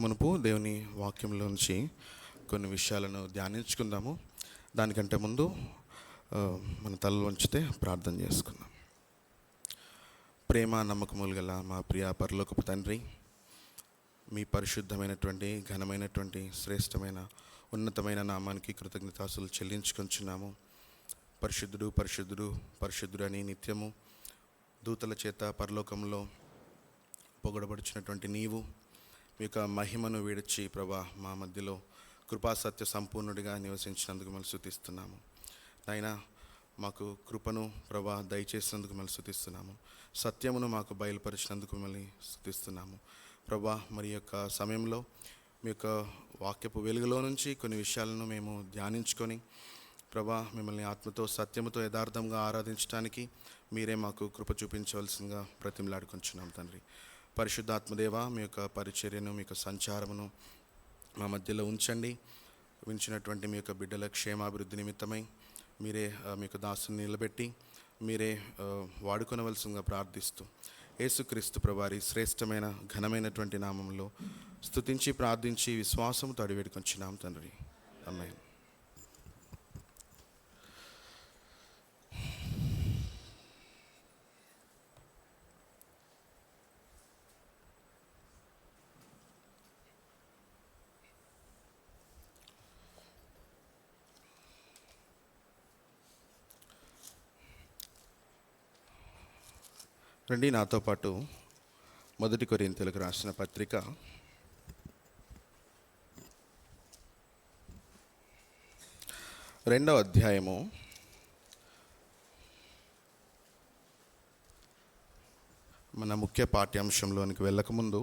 మునుపు దేవుని వాక్యంలోంచి కొన్ని విషయాలను ధ్యానించుకుందాము. దానికంటే ముందు మన తలలో ఉంచితే ప్రార్థన చేసుకుందాం. ప్రేమ నమ్మకములు గల మా ప్రియ పరలోకపు తండ్రి, మీ పరిశుద్ధమైనటువంటి ఘనమైనటువంటి శ్రేష్టమైన ఉన్నతమైన నామానికి కృతజ్ఞతాస్తులు చెల్లించుకొంచున్నాము. పరిశుద్ధుడు పరిశుద్ధుడు పరిశుద్ధుడు అని నిత్యము దూతల చేత పరలోకంలో పొగడబడుచున్నటువంటి నీవు మీ యొక్క మహిమను విడిచి ప్రభా మా మధ్యలో కృపాసత్య సంపూర్ణుడిగా నివసించినందుకు మళ్ళీ స్తుతిస్తున్నాము. అయినా మాకు కృపను ప్రభా దయచేసినందుకు మళ్ళీ స్తుతిస్తున్నాము. సత్యమును మాకు బయలుపరిచినందుకు మళ్ళీ స్తుతిస్తున్నాము. ప్రభా మరి యొక్క సమయంలో మీ యొక్క వాక్యపు వెలుగులో నుంచి కొన్ని విషయాలను మేము ధ్యానించుకొని ప్రభా మిమ్మల్ని ఆత్మతో సత్యముతో యథార్థంగా ఆరాధించడానికి మీరే మాకు కృప చూపించవలసిందిగా బ్రతిమలాడుకొంచున్నాం తండ్రి. పరిశుద్ధాత్మదేవ, మీ యొక్క పరిచర్యను మీ యొక్క సంచారమును మా మధ్యలో ఉంచండి. ఉంచినటువంటి మీ యొక్క బిడ్డల క్షేమాభివృద్ధి నిమిత్తమై మీరే మీ యొక్క దాసుని నిలబెట్టి మీరే వాడుకొనవలసిందిగా ప్రార్థిస్తూ యేసుక్రీస్తు ప్రభువారి శ్రేష్టమైన ఘనమైనటువంటి నామంలో స్తుతించి ప్రార్థించి విశ్వాసంతో అడివేడుకొంచున్నాం తండ్రి. ఆమేన్. రండి నాతో పాటు 1 కొరింథీయులకు రాసిన పత్రిక 2వ అధ్యాయము మన ముఖ్య పాఠ్యాంశంలోనికి వెళ్ళకముందు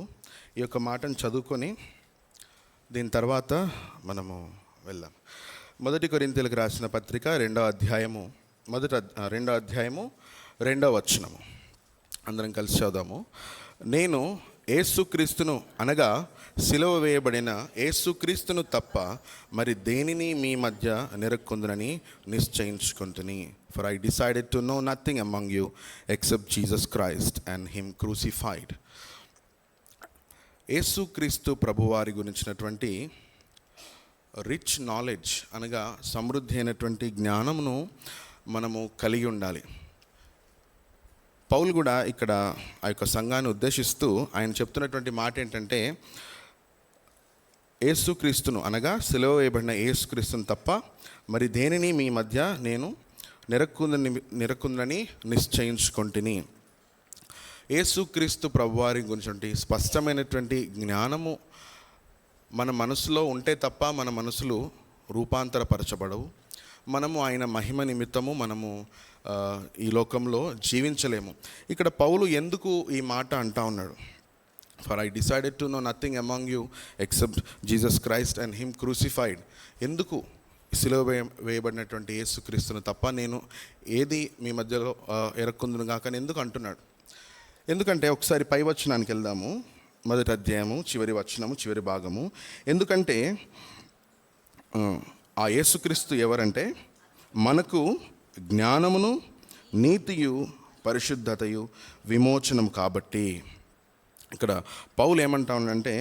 ఈ యొక్క మాటను చదువుకొని దీని తర్వాత మనము వెళ్దాం. 1 కొరింథీయులకు రాసిన పత్రిక 2వ అధ్యాయము 2వ వచనము అందరం కలిసి చదువుదాము. నేను యేసుక్రీస్తును అనగా సిలువ వేయబడిన యేసుక్రీస్తును తప్ప మరి దేనిని మీ మధ్య నిరక్కొందునని నిశ్చయించుకొంటిని. For I decided to know nothing among you except Jesus Christ and him crucified. యేసుక్రీస్తు ప్రభువారి గురించినటువంటి రిచ్ నాలెడ్జ్ అనగా సమృద్ధి అయినటువంటి జ్ఞానమును మనము కలిగి ఉండాలి. పౌలు కూడా ఇక్కడ ఆ యొక్క సంఘాన్ని ఉద్దేశిస్తూ ఆయన చెప్తున్నటువంటి మాట ఏంటంటే, యేసుక్రీస్తును అనగా సిలువ వేయబడిన యేసుక్రీస్తును తప్ప మరి దేనిని మీ మధ్య నేను నిరక్కుందని నిశ్చయించుకొంటిని. యేసుక్రీస్తు ప్రభువారి గురించి స్పష్టమైనటువంటి జ్ఞానము మన మనసులో ఉంటే తప్ప మన మనసులు రూపాంతరపరచబడవు. మనము ఆయన మహిమ నిమిత్తము మనము ఈ లోకంలో జీవించలేము. ఇక్కడ పౌలు ఎందుకు ఈ మాట అంటా ఉన్నాడు? For I decided to know nothing among you except Jesus Christ and him crucified. ఎందుకు సిలువ వేయబడినటువంటి యేసుక్రీస్తును తప్ప నేను ఏది మీ మధ్యలో ఎరక్కుందును గాక అని ఎందుకు అంటున్నాడు? ఎందుకంటే ఒకసారి పై వచనానికి వెళ్దాము. 1వ అధ్యాయము చివరి వచనము చివరి భాగము. ఎందుకంటే ఆ యేసుక్రీస్తు ఎవరంటే మనకు జ్ఞానమును నీతియు పరిశుద్ధతయు విమోచనం కాబట్టి. ఇక్కడ పౌలు ఏమంటా ఉన్నాడంటే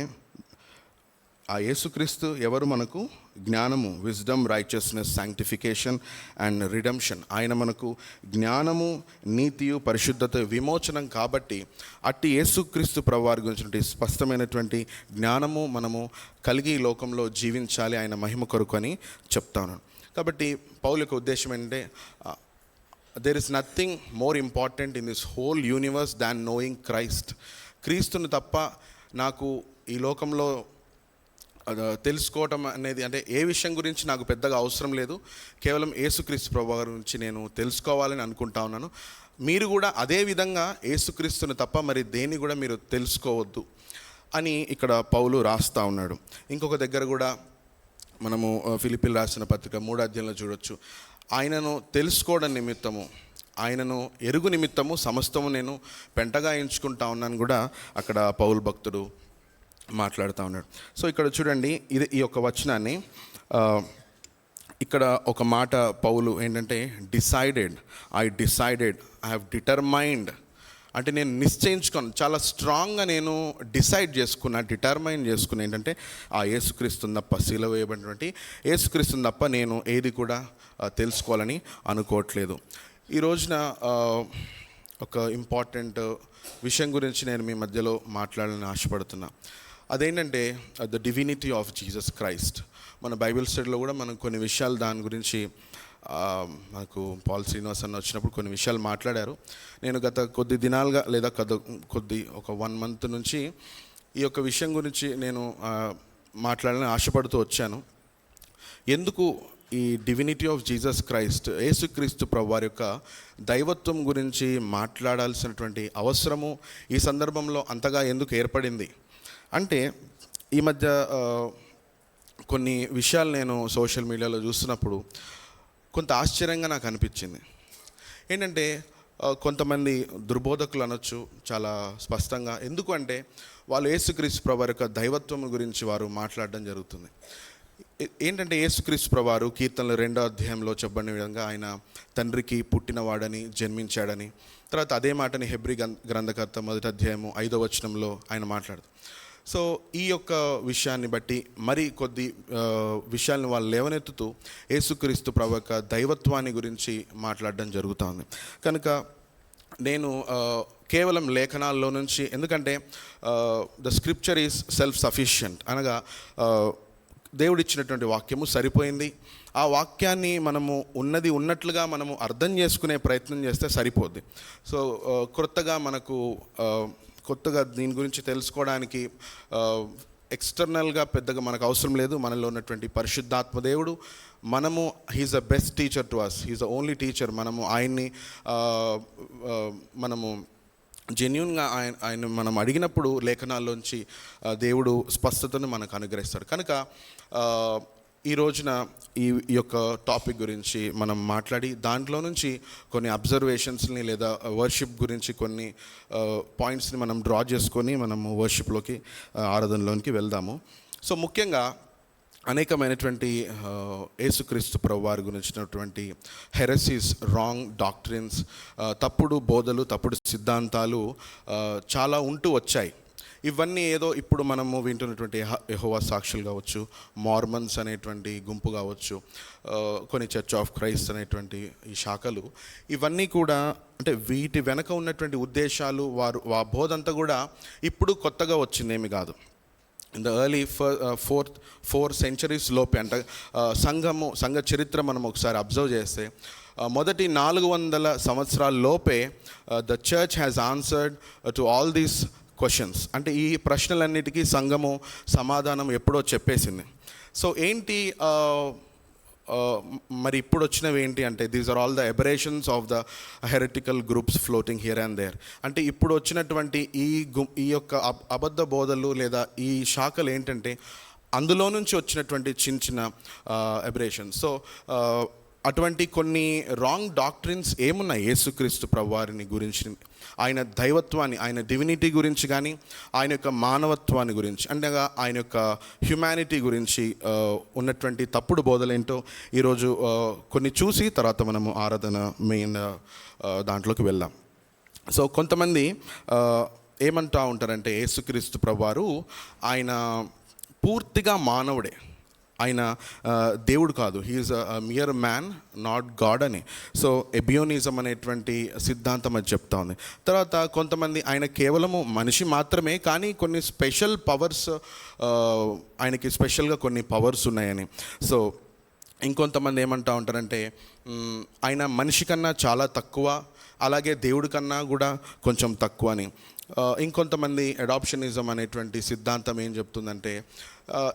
ఆ యేసుక్రీస్తు ఎవరు? మనకు జ్ఞానము, wisdom, righteousness, sanctification and redemption. ఆయన మనకు జ్ఞానము, నీతియు, పరిశుద్ధత, విమోచనం కాబట్టి అట్టి యేసుక్రీస్తు ప్రభువారి గురించి స్పష్టమైనటువంటి జ్ఞానము మనము కలిగి ఈ లోకంలో జీవించాలి ఆయన మహిమ కొరకు అని చెప్తాను. కాబట్టి పౌలు యొక్క ఉద్దేశం ఏంటంటే there is nothing more important in this whole universe than knowing Christ. క్రీస్తుని తప్ప నాకు ఈ లోకంలో తెలుసుకోవటం అనేది అంటే ఏ విషయం గురించి నాకు పెద్దగా అవసరం లేదు. కేవలం యేసుక్రీస్తు ప్రభువు గురించి నేను తెలుసుకోవాలని అనుకుంటా ఉన్నాను. మీరు కూడా అదే విధంగా యేసుక్రీస్తుని తప్ప మరి దేన్ని కూడా మీరు తెలుసుకోవద్దు అని ఇక్కడ పౌలు రాస్తూ ఉన్నాడు. ఇంకొక దగ్గర కూడా మనము ఫిలిప్పీయులకు రాసిన పత్రిక 3వ అధ్యాయంలో చూడొచ్చు. ఆయనను తెలుసుకోవడం నిమిత్తము, ఆయనను ఎరుగు నిమిత్తము సమస్తము నేను పెంటగా ఎంచుకుంటా ఉన్నాను కూడా అక్కడ పౌలు భక్తుడు మాట్లాడుతూ ఉన్నాడు. సో ఇక్కడ చూడండి, ఈ యొక్క వచనాన్ని ఇక్కడ ఒక మాట పౌలు ఏంటంటే I decided, I have determined అంటే నేను నిశ్చయించుకొని చాలా స్ట్రాంగ్గా నేను డిటర్మైన్ చేసుకున్నా ఏంటంటే ఆ యేసుక్రీస్తుని తప్ప, శిలువ వేయబడినటువంటి యేసుక్రీస్తుని తప్ప నేను ఏది కూడా తెలుసుకోవాలని అనుకోవట్లేదు. ఈ రోజున ఒక ఇంపార్టెంట్ విషయం గురించి నేను మీ మధ్యలో మాట్లాడాలని ఆశపడుతున్నా. అదేంటంటే the divinity of Jesus Christ. మన బైబిల్ స్టడీలో కూడా మనం కొన్ని విషయాలు దాని గురించి మనకు పాల్ శ్రీనివాస్ అన్న వచ్చినప్పుడు కొన్ని విషయాలు మాట్లాడారు. నేను గత కొద్ది దినాలుగా లేదా ఒక 1 month నుంచి ఈ యొక్క విషయం గురించి నేను మాట్లాడాలని ఆశపడుతూ వచ్చాను. ఎందుకు ఈ డివినిటీ ఆఫ్ జీసస్ క్రైస్ట్, యేసుక్రీస్తు ప్రభువారి యొక్క దైవత్వం గురించి మాట్లాడాల్సినటువంటి అవసరము ఈ సందర్భంలో అంతగా ఎందుకు ఏర్పడింది అంటే, ఈ మధ్య కొన్ని విషయాలు నేను సోషల్ మీడియాలో చూస్తున్నప్పుడు కొంత ఆశ్చర్యంగా నాకు అనిపించింది. ఏంటంటే కొంతమంది దుర్బోధకులు అనొచ్చు చాలా స్పష్టంగా. ఎందుకు అంటే వాళ్ళు యేసుక్రీస్తు ప్రభువారి యొక్క దైవత్వం గురించి వారు మాట్లాడడం జరుగుతుంది. ఏంటంటే యేసుక్రీస్తు ప్రభువారు కీర్తనలు 2వ అధ్యాయంలో చెప్పబడిన విధంగా ఆయన తండ్రికి పుట్టినవాడని, జన్మించాడని, తర్వాత అదే మాటని హెబ్రీ గ్రంథకర్త 1వ అధ్యాయము 5వ వచనంలో ఆయన మాట్లాడుతారు. సో ఈ యొక్క విషయాన్ని బట్టి మరి కొద్ది విషయాలను వాళ్ళు లేవనెత్తుతూ యేసుక్రీస్తు ప్రభు యొక్క దైవత్వాన్ని గురించి మాట్లాడడం జరుగుతుంది. కనుక నేను కేవలం లేఖనాల్లో నుంచి, ఎందుకంటే the scripture is self sufficient, అనగా దేవుడిచ్చినటువంటి వాక్యము సరిపోయింది. ఆ వాక్యాన్ని మనము ఉన్నది ఉన్నట్లుగా మనము అర్థం చేసుకునే ప్రయత్నం చేస్తే సరిపోద్ది. సో కొత్తగా దీని గురించి తెలుసుకోవడానికి ఎక్స్టర్నల్గా పెద్దగా మనకు అవసరం లేదు. మనలో ఉన్నటువంటి పరిశుద్ధాత్మ దేవుడు, he's the best teacher to us, he's the only teacher. ఆయన్ని మనము జెన్యూన్గా ఆయన మనం అడిగినప్పుడు లేఖనాల్లోంచి దేవుడు స్పష్టతను మనకు అనుగ్రహిస్తాడు. కనుక ఈ రోజున ఈ యొక్క టాపిక్ గురించి మనం మాట్లాడి దాంట్లో నుంచి కొన్ని అబ్జర్వేషన్స్ని లేదా వర్షిప్ గురించి కొన్ని పాయింట్స్ని మనం డ్రా చేసుకొని మనము వర్షిప్లోకి, ఆరాధనలోకి వెళ్దాము. సో ముఖ్యంగా అనేకమైనటువంటి యేసుక్రీస్తు ప్రభువారి గురించినటువంటి హెరసీస్, రాంగ్ డాక్ట్రిన్స్, తప్పుడు బోధలు, తప్పుడు సిద్ధాంతాలు చాలా ఉంటూ వచ్చాయి. ఇవన్నీ ఏదో ఇప్పుడు మనము వింటున్నటువంటి యెహోవా సాక్షులు కావచ్చు, మార్మన్స్ అనేటువంటి గుంపు కావచ్చు, కొన్ని చర్చ్ ఆఫ్ క్రైస్ట్ అనేటువంటి ఈ శాఖలు, ఇవన్నీ కూడా అంటే వీటి వెనక ఉన్నటువంటి ఉద్దేశాలు, ఆ బోధంతా కూడా ఇప్పుడు కొత్తగా వచ్చిందేమి కాదు. ఇన్ ద ఎర్లీ 4 centuries లోపే, అంటే సంఘ చరిత్ర మనం ఒకసారి అబ్జర్వ్ చేస్తే మొదటి 400 సంవత్సరాల లోపే the church has answered to all these questions. అంటే ఈ ప్రశ్నలన్నిటికీ సంఘము సమాధానం ఎప్పుడో చెప్పేసింది. సో ఏంటి మరి ఇప్పుడు వచ్చినవి ఏంటి అంటే, these are all the aberrations of the heretical groups floating here and there. అంటే ఇప్పుడు వచ్చినటువంటి ఈ యొక్క అబద్ధ బోధలు లేదా ఈ శాఖలు ఏంటంటే అందులో నుంచి వచ్చినటువంటి చిన్న ఎబరేషన్స్. సో అటువంటి కొన్ని రాంగ్ డాక్ట్రిన్స్ ఏమున్నాయి యేసుక్రీస్తు ప్రభువారిని గురించి, ఆయన దైవత్వాన్ని, ఆయన డివినిటీ గురించి కానీ, ఆయన యొక్క మానవత్వాన్ని గురించి, అంటే ఆయన యొక్క హ్యుమానిటీ గురించి ఉన్నటువంటి తప్పుడు బోధలేంటో ఈరోజు కొన్ని చూసి తర్వాత మనము ఆరాధన మెయిన్ దాంట్లోకి వెళ్దాం. సో కొంతమంది ఏమంటూ ఉంటారంటే యేసుక్రీస్తు ప్రభువారు ఆయన పూర్తిగా మానవుడే, ఆయన దేవుడు కాదు, he's a mere man, not God అని. సో ఎబియోనిజం అనేటువంటి సిద్ధాంతం అది చెప్తా ఉంది. తర్వాత కొంతమంది ఆయన కేవలము మనిషి మాత్రమే, కానీ కొన్ని స్పెషల్ పవర్స్, ఆయనకి స్పెషల్గా కొన్ని పవర్స్ ఉన్నాయని. సో ఇంకొంతమంది ఏమంటూ ఉంటారంటే ఆయన మనిషి కన్నా చాలా తక్కువ, అలాగే దేవుడి కన్నా కూడా కొంచెం తక్కువ అని. ఇంకొంతమంది అడాప్షనిజం అనేటువంటి సిద్ధాంతం ఏం చెప్తుందంటే,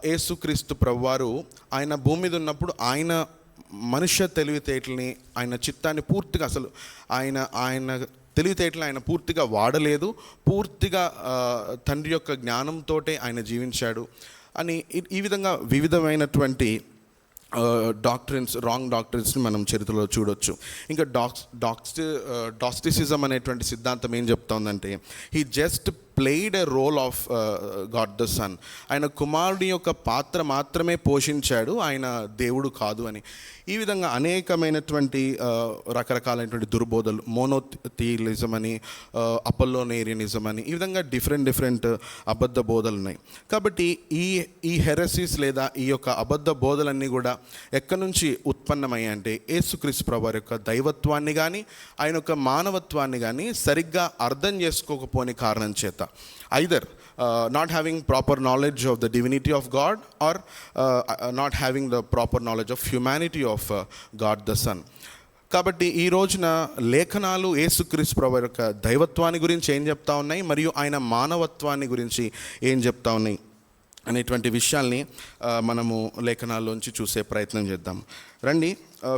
యేసుక్రీస్తు ప్రభువారు ఆయన భూమి మీద ఉన్నప్పుడు ఆయన మనుష్య తెలివితేటల్ని, ఆయన చిత్తాన్ని పూర్తిగా, అసలు ఆయన తెలివితేటలు ఆయన పూర్తిగా వాడలేదు, పూర్తిగా తండ్రి యొక్క జ్ఞానంతో ఆయన జీవించాడు అని. ఈ విధంగా వివిధమైనటువంటి డాక్ట్రిన్స్, రాంగ్ డాక్ట్రిన్స్ని మనం చరిత్రలో చూడొచ్చు. ఇంకా డాస్టిసిజం అనేటువంటి సిద్ధాంతం ఏం చెప్తోందంటే, he just played a role of God the Son. ఆయన కుమారుడి యొక్క పాత్ర మాత్రమే పోషించాడు, ఆయన దేవుడు కాదు అని. ఈ విధంగా అనేకమైనటువంటి రకరకాలైనటువంటి దుర్బోధలు, మోనోథియిజం అని, అపోల్లోనేరియనిజం అని, ఈ విధంగా డిఫరెంట్ అబద్ధ బోధలు ఉన్నాయి. కాబట్టి ఈ హెరసీస్ లేదా ఈ యొక్క అబద్ధ బోధలన్నీ కూడా ఎక్కడి నుంచి ఉత్పన్నమయ్యాయి అంటే యేసుక్రీస్తు ప్రభువారి యొక్క దైవత్వాన్ని కానీ ఆయన యొక్క మానవత్వాన్ని కానీ సరిగ్గా అర్థం చేసుకోకపోని కారణం చేత, either not having proper knowledge of the divinity of God or not having the proper knowledge of humanity of God the Son. కాబట్టి ఈ రోజున లేఖనాలు యేసుక్రీస్తు ప్రభువు యొక్క దైవత్వాన్ని గురించి ఏం చెప్తా ఉన్నాయి మరియు ఆయన మానవత్వాన్ని గురించి ఏం చెప్తా ఉన్నాయి అనేటువంటి విషయాల్ని మనము లేఖనాల్లోంచి చూసే ప్రయత్నం చేద్దాం. రండి,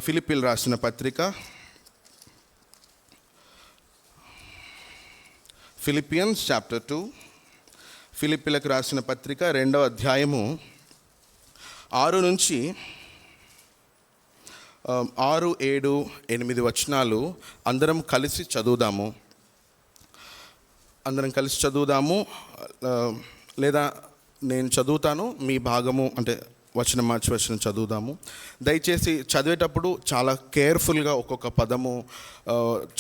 ఫిలిప్పీలు రాసిన పత్రిక, ఫిలిపియన్స్ చాప్టర్ 2, ఫిలిప్పీలకు రాసిన పత్రిక 2వ అధ్యాయము 6 నుంచి 6, 7, 8 వచనాలు అందరం కలిసి చదువుదాము. లేదా నేను చదువుతాను, మీ భాగము అంటే వచనం మార్చి వచనం చదువుదాము. దయచేసి చదివేటప్పుడు చాలా కేర్ఫుల్గా ఒక్కొక్క పదము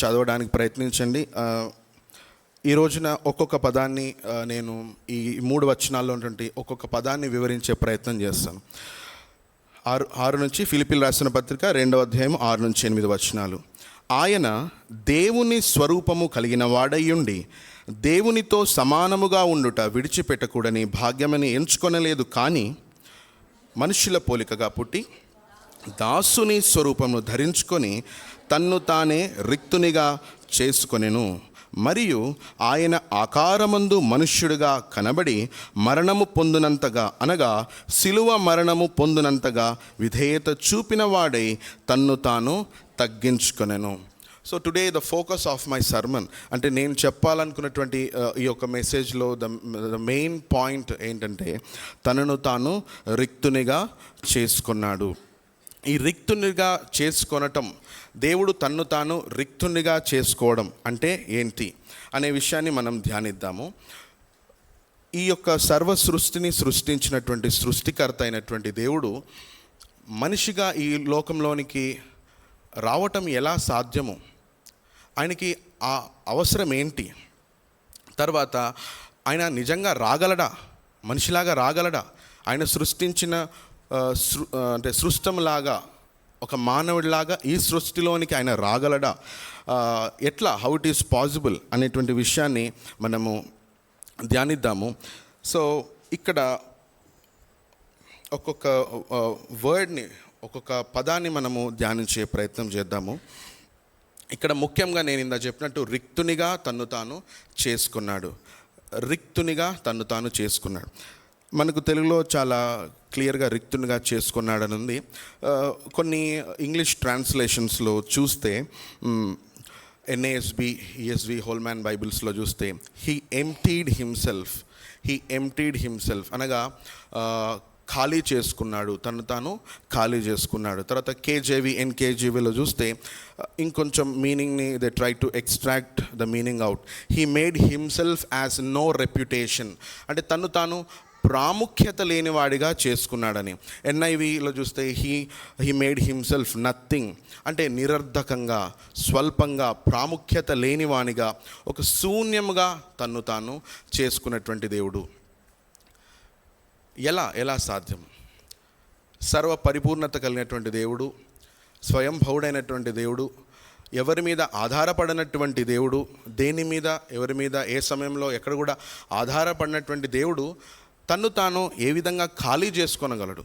చదవడానికి ప్రయత్నించండి. ఈ రోజున ఒక్కొక్క పదాన్ని నేను ఈ 3 వచనాల్లో ఉన్నటువంటి ఒక్కొక్క పదాన్ని వివరించే ప్రయత్నం చేస్తాను. 6 నుంచి ఫిలిప్పీలు రాసిన పత్రిక 2వ అధ్యాయం 6 నుంచి 8 వచనాలు. ఆయన దేవుని స్వరూపము కలిగిన వాడయ్యుండి దేవునితో సమానముగా ఉండుట విడిచిపెట్టకూడని భాగ్యమని ఎంచుకొనలేదు, కానీ మనుషుల పోలికగా పుట్టి దాసుని స్వరూపము ధరించుకొని తన్ను తానే రిక్తునిగా చేసుకొనెను. మరియు ఆయన ఆకారమందు మనుష్యుడిగా కనబడి మరణము పొందునంతగా, అనగా సిలువ మరణము పొందునంతగా విధేయత చూపిన వాడై తన్ను తాను తగ్గించుకొనెను. So today the focus of my sermon, అంటే నేను చెప్పాలనుకున్నటువంటి ఈ యొక్క మెసేజ్లో ద మెయిన్ పాయింట్ ఏంటంటే తనను తాను రిక్తునిగా చేసుకున్నాడు. ఈ రిక్తునిగా చేసుకొనటం, దేవుడు తన్ను తాను రిక్తునిగా చేసుకోవడం అంటే ఏంటి అనే విషయాన్ని మనం ధ్యానిద్దాము. ఈ యొక్క సర్వ సృష్టిని సృష్టించినటువంటి సృష్టికర్త అయినటువంటి దేవుడు మనిషిగా ఈ లోకంలోనికి రావటం ఎలా సాధ్యము, ఆయనకి ఆ అవసరం ఏంటి, తర్వాత ఆయన నిజంగా రాగలడా, మనిషిలాగా రాగలడా, ఆయన సృష్టించిన అంటే సృష్టంలాగా ఒక మానవుడిలాగా ఈ సృష్టిలోనికి ఆయన రాగలడా, ఎట్లా, హౌ ఇట్ ఈస్ పాసిబుల్ అనేటువంటి విషయాన్ని మనము ధ్యానిద్దాము. సో ఇక్కడ ఒక్కొక్క వర్డ్ని, ఒక్కొక్క పదాన్ని మనము ధ్యానించే ప్రయత్నం చేద్దాము. ఇక్కడ ముఖ్యంగా నేను ఇందా చెప్పినట్టు రిక్తునిగా తన్ను తాను చేసుకున్నాడు, రిక్తునిగా తన్ను తాను చేసుకున్నాడు. మనకు తెలుగులో చాలా క్లియర్గా రిక్తునిగా చేసుకున్నాడని ఉంది. కొన్ని ఇంగ్లీష్ ట్రాన్స్లేషన్స్లో చూస్తే NASB, ESV, హోల్మ్యాన్ బైబిల్స్లో చూస్తే హీ ఎంప్టీడ్ హిమ్సెల్ఫ్ అనగా ఖాళీ చేసుకున్నాడు, తను తాను ఖాళీ చేసుకున్నాడు. తర్వాత KJV, NKJVలో చూస్తే ఇంకొంచెం మీనింగ్ని they try to extract the meaning out. He made himself as no reputation, అంటే తను తాను ప్రాముఖ్యత లేనివాడిగా చేసుకున్నాడని. NIVలో చూస్తే హీ మేడ్ హిమ్సెల్ఫ్ నథింగ్, అంటే నిరర్ధకంగా, స్వల్పంగా, ప్రాముఖ్యత లేనివానిగా, ఒక శూన్యముగా తన్ను తాను చేసుకున్నటువంటి దేవుడు. ఎలా సాధ్యం? సర్వ పరిపూర్ణత కలిగినటువంటి దేవుడు, స్వయంభవుడైనటువంటి దేవుడు, ఎవరి మీద ఆధారపడినటువంటి దేవుడు, దేని మీద, ఎవరి మీద, ఏ సమయంలో, ఎక్కడ కూడా ఆధారపడినటువంటి దేవుడు తన్ను తాను ఏ విధంగా ఖాళీ చేసుకోనగలడు,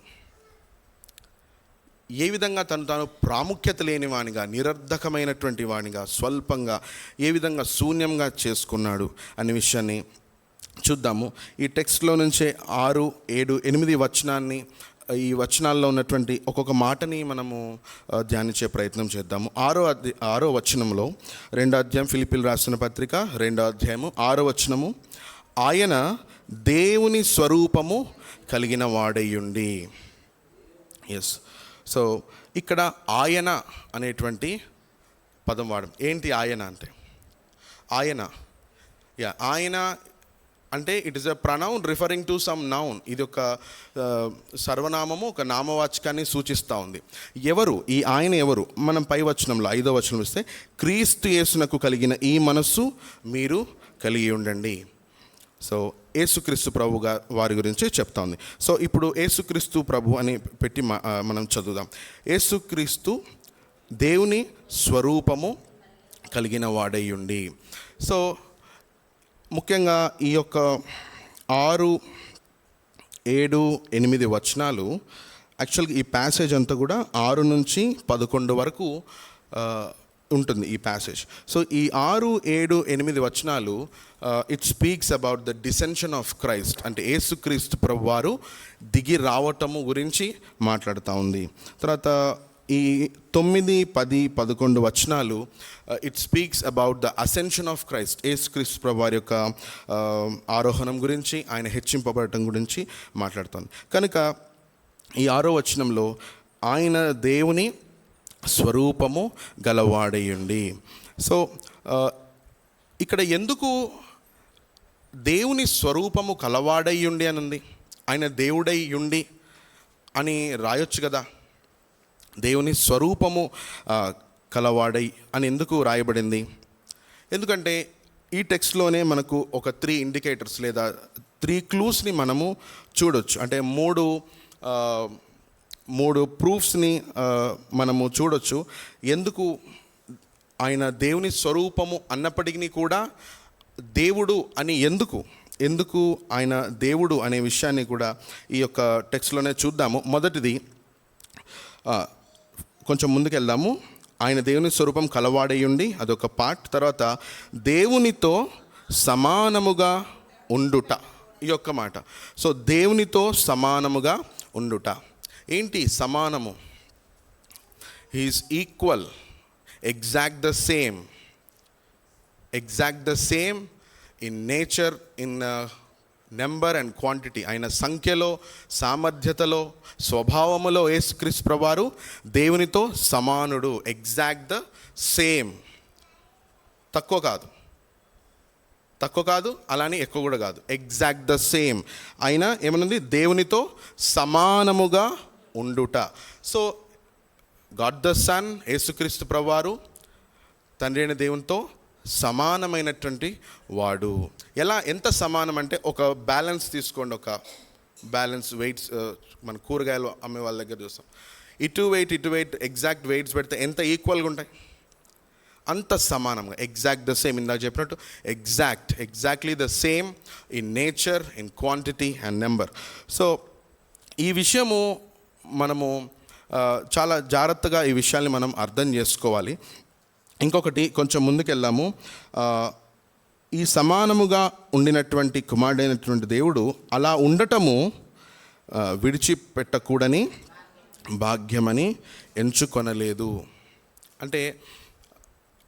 ఏ విధంగా తను తాను ప్రాముఖ్యత లేని వానిగా, నిరర్ధకమైనటువంటి వానిగా, స్వల్పంగా, ఏ విధంగా శూన్యంగా చేసుకున్నాడు అనే విషయాన్ని చూద్దాము. ఈ టెక్స్ట్లో నుంచే 6, 7, 8 వచనాన్ని, ఈ వచనాల్లో ఉన్నటువంటి ఒక్కొక్క మాటని మనము ధ్యానించే ప్రయత్నం చేద్దాము. 6వ వచనంలో, 2వ అధ్యాయం ఫిలిప్పీలు రాసిన పత్రిక 2వ అధ్యాయము 6వ వచనము, ఆయన దేవుని స్వరూపము కలిగిన వాడయ్యుండి. ఎస్, సో ఇక్కడ ఆయన అనేటువంటి పదం వాడడం. ఏంటి ఆయన అంటే? ఆయన అంటే it is a pronoun referring to some noun. ఇది ఒక సర్వనామము, ఒక నామవాచకాన్ని సూచిస్తూ ఉంది. ఎవరు ఈ ఆయన? ఎవరు? మనం పై వచనంలో 5వ వచనం ఇస్తే, క్రీస్తు యేసునకు కలిగిన ఈ మనస్సు మీరు కలిగి ఉండండి. సో యేసుక్రీస్తు ప్రభుగా వారి గురించి చెప్తా ఉంది. సో ఇప్పుడు యేసుక్రీస్తు ప్రభు అని పెట్టి మనం చదువుదాం. యేసుక్రీస్తు దేవుని స్వరూపము కలిగిన వాడై ఉండి. సో ముఖ్యంగా ఈ యొక్క 6, 7, 8 వచనాలు, యాక్చువల్గా ఈ ప్యాసేజ్ అంతా కూడా 6 నుంచి 11 వరకు ఉంటుంది ఈ ప్యాసేజ్. సో ఈ 6, 7, 8 వచనాలు it speaks about the descension of Christ, అంటే యేసుక్రీస్తు ప్రభువారు దిగి రావటము గురించి మాట్లాడుతూ ఉంది. తర్వాత ఈ 9, 10, 11 వచనాలు it speaks about the ascension of Christ, యేసుక్రీస్తు ప్రభువారి యొక్క ఆరోహణం గురించి, ఆయన హెచ్చింపబడటం గురించి మాట్లాడుతుంది. కనుక ఈ 6వ వచనంలో ఆయన దేవుని స్వరూపము గలవాడయుండి. సో ఇక్కడ ఎందుకు దేవుని స్వరూపము కలవాడయ్యుండి అని ఉంది? ఆయన దేవుడై ఉండి అని రాయొచ్చు కదా. దేవుని స్వరూపము కలవాడై అని ఎందుకు రాయబడింది? ఎందుకంటే ఈ టెక్స్ట్లోనే మనకు ఒక 3 ఇండికేటర్స్ లేదా 3 క్లూస్ని మనము చూడొచ్చు. అంటే మూడు ప్రూఫ్స్ని మనము చూడొచ్చు. ఎందుకు ఆయన దేవుని స్వరూపము అన్నప్పటికీ కూడా దేవుడు అని ఎందుకు ఆయన దేవుడు అనే విషయాన్ని కూడా ఈ యొక్క టెక్స్ట్లోనే చూద్దాము. మొదటిది, కొంచెం ముందుకెళ్దాము. ఆయన దేవుని స్వరూపం కలవాడయుండి, అదొక పార్ట్. తర్వాత దేవునితో సమానముగా ఉండుట, ఈ యొక్క మాట. సో దేవునితో సమానముగా ఉండుట. ఏంటి సమానము? He is equal, exact the same in nature, in number and quantity. ఆయన సంఖ్యలో, సామర్థ్యతలో, స్వభావములో యేసుక్రీస్తు ప్రభువారు దేవునితో సమానుడు. Exact the same. తక్కువ కాదు, అలానే ఎక్కువ కూడా కాదు. Exact the same. ఆయన ఏమన్నది? దేవునితో సమానముగా ఉండుట. సో గాడ్ ద సన్, యేసుక్రీస్తు ప్రభువారు తండ్రి అయిన దేవునితో సమానమైనటువంటి వాడు. ఎంత సమానం అంటే, ఒక బ్యాలెన్స్ తీసుకోండి. ఒక బ్యాలెన్స్ వెయిట్స్ మన కూరగాయలు అమ్మే వాళ్ళ దగ్గర చూస్తాం. ఇటు వెయిట్ ఎగ్జాక్ట్ వెయిట్స్ పెడితే ఎంత ఈక్వల్గా ఉంటాయి? అంత సమానంగా, ఎగ్జాక్ట్ ద సేమ్. ఇందాక చెప్పినట్టు exactly the same in nature, in quantity and number. So ఈ విషయము మనము చాలా జాగ్రత్తగా ఈ విషయాన్ని మనం అర్థం చేసుకోవాలి. ఇంకొకటి, కొంచెం ముందుకెళ్దాము. ఈ సమానముగా ఉండినటువంటి కుమారుడైనటువంటి దేవుడు అలా ఉండటము విడిచిపెట్టకూడని భాగ్యమని ఎంచుకొనలేదు. అంటే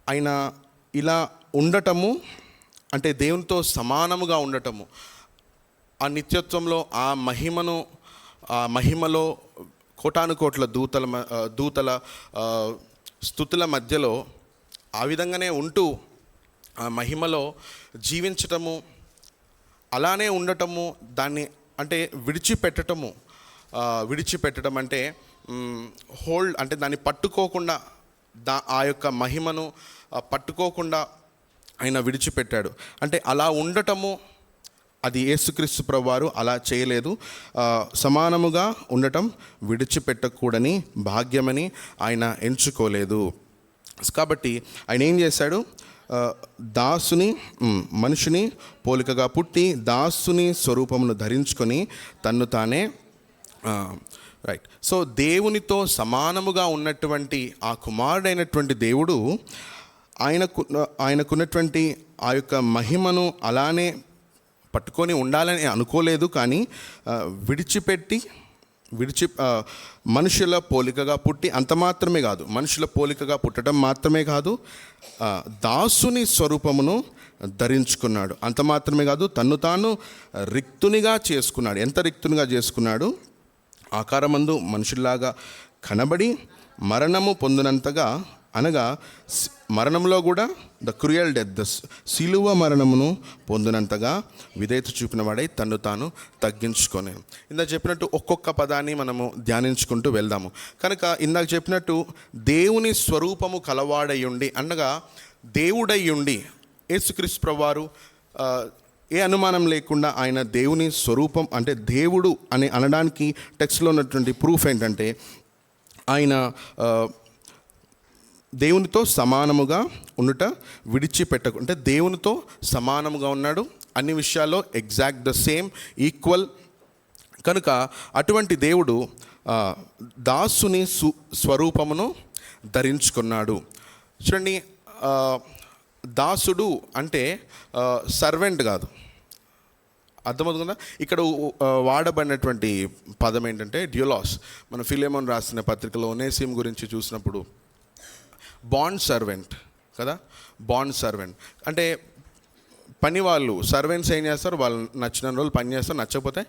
ఆయన ఇలా ఉండటము అంటే దేవునితో సమానముగా ఉండటము, ఆ నిత్యత్వంలో ఆ మహిమలో కోటానుకోట్ల దూతల స్తుతుల మధ్యలో ఆ విధంగానే ఉంటూ ఆ మహిమలో జీవించటము, అలానే ఉండటము, దాన్ని అంటే విడిచిపెట్టడం అంటే హోల్డ్, అంటే దాన్ని పట్టుకోకుండా, ఆ యొక్క మహిమను పట్టుకోకుండా ఆయన విడిచిపెట్టాడు. అంటే అలా ఉండటము, అది యేసుక్రీస్తు ప్రభువారు అలా చేయలేదు. సమానముగా ఉండటం విడిచిపెట్టకూడని భాగ్యమని ఆయన ఎంచుకోలేదు. కాబట్టి ఆయన ఏం చేశాడు? మనుషుని పోలికగా పుట్టి దాసుని స్వరూపమును ధరించుకొని తన్ను తానే రైట్. సో దేవునితో సమానముగా ఉన్నటువంటి ఆ కుమారుడైనటువంటి దేవుడు ఆయనకున్నటువంటి ఆ యొక్క మహిమను అలానే పట్టుకొని ఉండాలని అనుకోలేదు. కానీ మనుషుల పోలికగా పుట్టి, అంత మాత్రమే కాదు, మనుషుల పోలికగా పుట్టడం మాత్రమే కాదు, దాసుని స్వరూపమును ధరించుకున్నాడు. అంత మాత్రమే కాదు, తన్ను తాను రిక్తునిగా చేసుకున్నాడు. ఎంత రిక్తునిగా చేసుకున్నాడు? ఆకారమందు మనుషుల్లాగా కనబడి మరణము పొందినంతగా అనగా మరణంలో కూడా ద క్రూయల్ డెత్, ద సిలువ మరణమును పొందినంతగా విధేయత చూపిన వాడై తన్ను తాను తగ్గించుకొని. ఇందాక చెప్పినట్టు ఒక్కొక్క పదాన్ని మనము ధ్యానించుకుంటూ వెళ్దాము. కనుక ఇందాక చెప్పినట్టు దేవుని స్వరూపము కలవాడయ్యుండి అనగా దేవుడయ్యుండి యేసుక్రీస్తు ప్రభువారు ఏ అనుమానం లేకుండా ఆయన దేవుని స్వరూపం అంటే దేవుడు అని అనడానికి టెక్స్ట్లో ఉన్నటువంటి ప్రూఫ్ ఏంటంటే ఆయన దేవునితో సమానముగా ఉండుట విడిచిపెట్టకు, అంటే దేవునితో సమానముగా ఉన్నాడు అన్ని విషయాల్లో, ఎగ్జాక్ట్ ద సేమ్, ఈక్వల్. కనుక అటువంటి దేవుడు దాసుని స్వరూపమును ధరించుకున్నాడు. చూడండి, దాసుడు అంటే సర్వెంట్ కాదు, అర్థమవుతుందా? ఇక్కడ వాడబడినటువంటి పదం ఏంటంటే డ్యూలాస్. మన ఫిలెమోన్ రాసిన పత్రికలో ఒనేసిం గురించి చూసినప్పుడు బాండ్ సర్వెంట్ కదా, బాండ్ సర్వెంట్ అంటే పని వాళ్ళు, సర్వెంట్స్ ఏం చేస్తారు, వాళ్ళు నచ్చిన రోజులు పని చేస్తారు, నచ్చకపోతే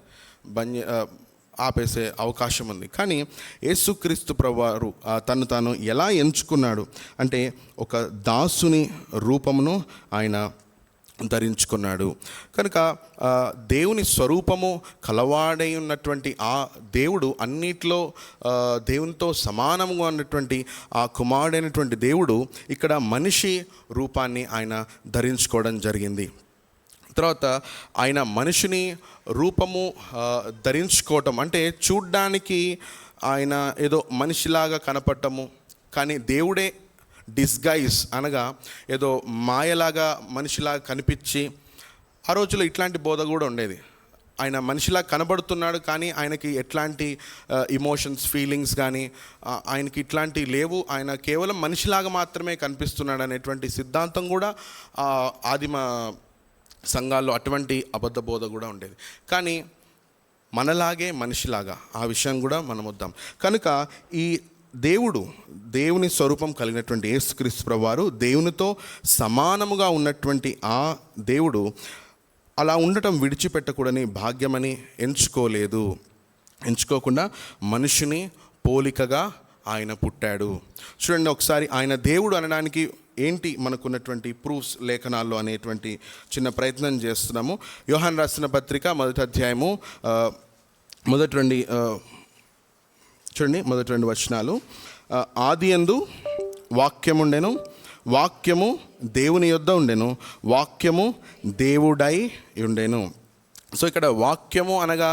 ఆపేసే అవకాశం ఉంది. కానీ యేసుక్రీస్తు ప్రభువారు తను తాను ఎలా ఎంచుకున్నాడు అంటే ఒక దాసుని రూపమును ఆయన ధరించుకున్నాడు. కనుక దేవుని స్వరూపము కలవాడై ఉన్నటువంటి ఆ దేవుడు అన్నిట్లో దేవునితో సమానంగా ఉన్నటువంటి ఆ కుమారుడైనటువంటి దేవుడు ఇక్కడ మనిషి రూపాన్ని ఆయన ధరించుకోవడం జరిగింది. తర్వాత ఆయన మనిషిని రూపము ధరించుకోవటం అంటే చూడ్డానికి ఆయన ఏదో మనిషిలాగా కనపడటము, కానీ దేవుడే డిస్గైజ్ అనగా ఏదో మాయలాగా మనిషిలాగా కనిపించి, ఆ రోజుల్లో ఇట్లాంటి బోధ కూడా ఉండేది. ఆయన మనిషిలా కనబడుతున్నాడు కానీ ఆయనకి ఎట్లాంటి ఇమోషన్స్, ఫీలింగ్స్ కానీ ఆయనకి ఇట్లాంటివి లేవు, ఆయన కేవలం మనిషిలాగా మాత్రమే కనిపిస్తున్నాడు అనేటువంటి సిద్ధాంతం కూడా ఆదిమ సంఘాల్లో అటువంటి అబద్ధ బోధ కూడా ఉండేది. కానీ మనలాగే మనిషిలాగా ఆ విషయం కూడా మనం వద్దాం. కనుక ఈ దేవుని స్వరూపం కలిగినటువంటి యేసుక్రీస్తు ప్రభువారు దేవునితో సమానముగా ఉన్నటువంటి ఆ దేవుడు అలా ఉండటం విడిచిపెట్టకూడని భాగ్యమని ఎంచుకోకుండా మనిషిని పోలికగా ఆయన పుట్టాడు. చూడండి, ఒకసారి ఆయన దేవుడు అనడానికి ఏంటి మనకున్నటువంటి ప్రూఫ్స్ లేఖనాల్లో అనేటువంటి చిన్న ప్రయత్నం చేస్తున్నాము. యోహాను రాసిన పత్రిక 1వ అధ్యాయము మొదటి రెండు వచనాలు. ఆదియందు వాక్యముండెను, వాక్యము దేవుని యొద్ద ఉండెను, వాక్యము దేవుడై ఉండెను. సో ఇక్కడ వాక్యము అనగా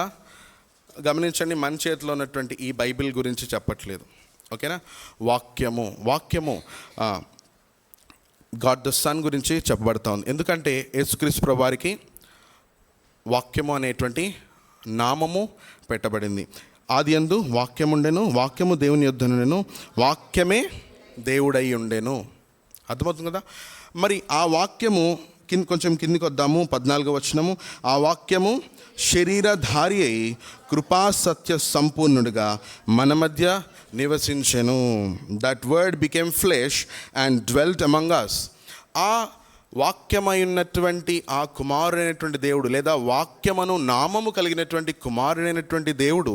గమనించండి, మన చేతిలో ఉన్నటువంటి ఈ బైబిల్ గురించి చెప్పట్లేదు, ఓకేనా? వాక్యము గాడ్ ద సన్ గురించి చెప్పబడతా ఉంది. ఎందుకంటే యేసుక్రీస్తు ప్రభువారికి వాక్యము అనేటువంటి నామము పెట్టబడింది. ఆదియందు వాక్యముండెను, వాక్యము దేవుని యొద్ద ఉండెను, వాక్యమే దేవుడై ఉండెను. అర్థమవుతుంది కదా? మరి ఆ వాక్యము కొంచెం కిందికి వద్దాము. 14వ వచనము, ఆ వాక్యము శరీరధారి అయి కృపా సత్య సంపూర్ణుడిగా మన మధ్య నివసించెను. That word became flesh and dwelt among us. ఆ వాక్యమైనటువంటి ఆ కుమారుడైనటువంటి దేవుడు లేదా వాక్యమను నామము కలిగినటువంటి కుమారుడైనటువంటి దేవుడు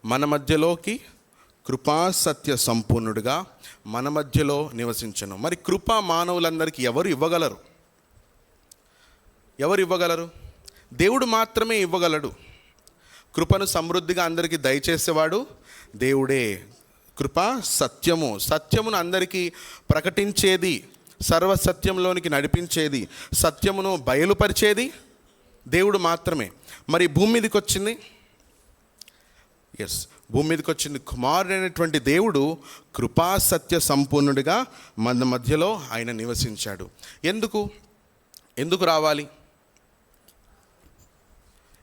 మన మధ్యలోకి కృపా సత్య సంపూర్ణుడిగా మన మధ్యలో నివసించను. మరి కృప మానవులందరికీ ఎవరు ఇవ్వగలరు? దేవుడు మాత్రమే ఇవ్వగలడు. కృపను సమృద్ధిగా అందరికీ దయచేసేవాడు దేవుడే. కృప సత్యమును అందరికీ ప్రకటించేది, సర్వసత్యంలోనికి నడిపించేది, సత్యమును బయలుపరిచేది దేవుడు మాత్రమే. మరి భూమి మీదకి వచ్చింది కుమారుడైనటువంటి దేవుడు కృపా సత్య సంపూర్ణుడిగా మన మధ్యలో ఆయన నివసించాడు. ఎందుకు రావాలి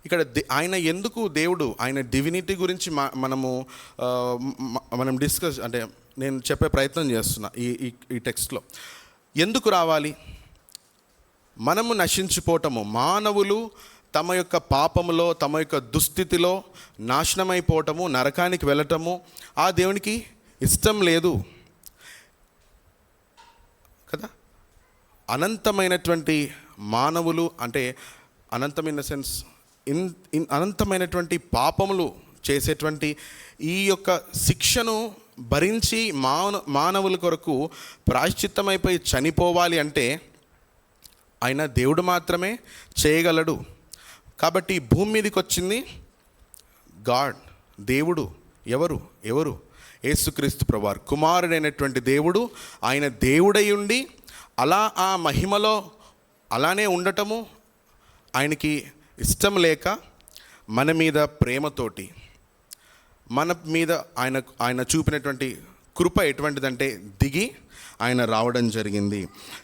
ఇక్కడ? ఆయన ఎందుకు దేవుడు, ఆయన డివినిటీ గురించి మనం డిస్కస్ అంటే నేను చెప్పే ప్రయత్నం చేస్తున్నా ఈ టెక్స్ట్లో. ఎందుకు రావాలి? మనము నశించిపోవటము, మానవులు తమ యొక్క పాపములో, తమ యొక్క దుస్థితిలో నాశనమైపోవటము, నరకానికి వెళ్ళటము ఆ దేవునికి ఇష్టం లేదు కదా. అనంతమైనటువంటి మానవులు అంటే అనంతం ఇన్ ద సెన్స్ అనంతమైనటువంటి పాపములు చేసేటువంటి ఈ యొక్క శిక్షను భరించి మానవుల కొరకు ప్రాయశ్చిత్తమైపోయి చనిపోవాలి అంటే ఆయన దేవుడు మాత్రమే చేయగలడు. కాబట్టి భూమి మీదకి వచ్చింది గాడ్, దేవుడు. ఎవరు యేసుక్రీస్తు ప్రభువారు, కుమారుడైనటువంటి దేవుడు. ఆయన దేవుడై ఉండి అలా ఆ మహిమలో అలానే ఉండటము ఆయనకి ఇష్టం లేక మన మీద ప్రేమతోటి, మన మీద ఆయన చూపినటువంటి కృప ఎటువంటిదంటే దిగి ఆయన రావడం జరిగింది.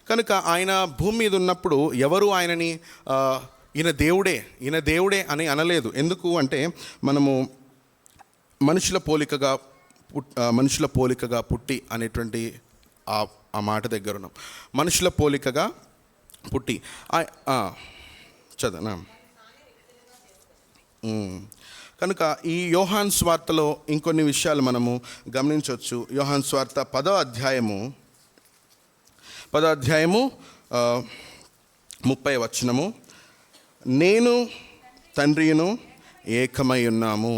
కనుక ఆయన భూమి మీద ఉన్నప్పుడు ఎవరు ఆయనని ఈయన దేవుడే అని అనలేదు. ఎందుకు అంటే మనము మనుషుల పోలికగా పుట్టి అనేటువంటి ఆ మాట దగ్గర ఉన్నాం. మనుషుల పోలికగా పుట్టి చదవనా. కనుక ఈ యోహాను స్వార్తలో ఇంకొన్ని విషయాలు మనము గమనించవచ్చు. యోహాను స్వార్త 10వ అధ్యాయము 30వ వచనము, నేను తండ్రియును ఏకమై ఉన్నాము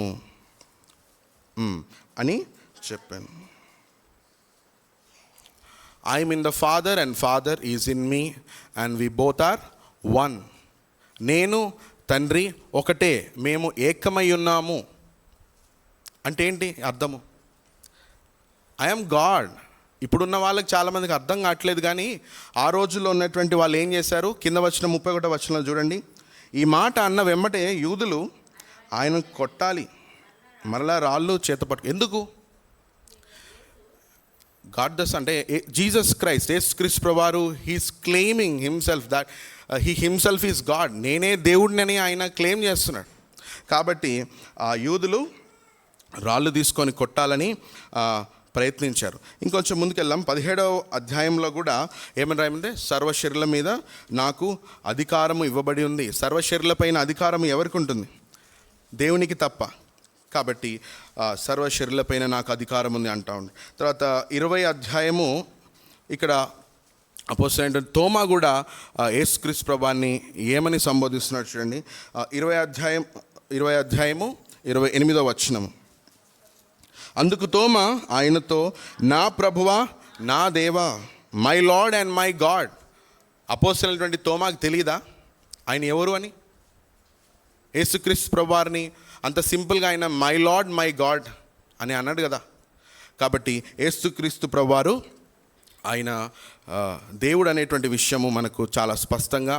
అని చెప్పాను. I'm in the Father and Father is in me and we both are one. నేను తండ్రి ఒకటే, మేము ఏకమై ఉన్నాము అంటే ఏంటి అర్థము? I'm God. ఇప్పుడున్న వాళ్ళకి చాలామందికి అర్థం కావట్లేదు, కానీ ఆ రోజుల్లో ఉన్నటువంటి వాళ్ళు ఏం చేశారు? కింద వచ్చిన 31వ వచనంలో చూడండి. ఈ మాట అన్న వెంబటే యూదులు ఆయన కొట్టాలి, మరలా రాళ్ళు చేతపట్టు. ఎందుకు? గాడ్ దస్ అంటే జీసస్ క్రైస్ట్, యేసుక్రీస్తు ప్రభువారు, he's claiming himself that he himself is God. నేనే దేవుడిని ఆయన క్లెయిమ్ చేస్తున్నాడు. కాబట్టి ఆ యూదులు రాళ్ళు తీసుకొని కొట్టాలని ప్రయత్నించారు. ఇంకొంచెం ముందుకెళ్ళాం. 17వ అధ్యాయంలో కూడా ఏమని రాయమంటే, సర్వశరీరుల మీద నాకు అధికారము ఇవ్వబడి ఉంది. సర్వశరీరుల పైన అధికారం ఎవరికి ఉంటుంది? దేవునికి తప్ప. కాబట్టి సర్వశరీరుల పైన నాకు అధికారం ఉంది అంటా ఉంది. తర్వాత 20వ అధ్యాయము ఇక్కడ అపోస్తలుడైన తోమా కూడా యేసుక్రీస్తు ప్రభువాన్ని ఏమని సంబోధిస్తున్నాడు చూడండి. 20వ అధ్యాయము 28వ వచనము. అందుకు తోమా ఆయనతో, నా ప్రభువా నా దేవా, my Lord and my God. అపోస్తలుడైనటువంటి తోమాకు తెలియదా ఆయన ఎవరు అని? యేసుక్రీస్తు ప్రభువారిని అంత సింపుల్గా ఆయన మై లార్డ్ మై గాడ్ అని అన్నాడు కదా. కాబట్టి యేసుక్రీస్తు ప్రభువారు ఆయన దేవుడు అనేటువంటి విషయము మనకు చాలా స్పష్టంగా,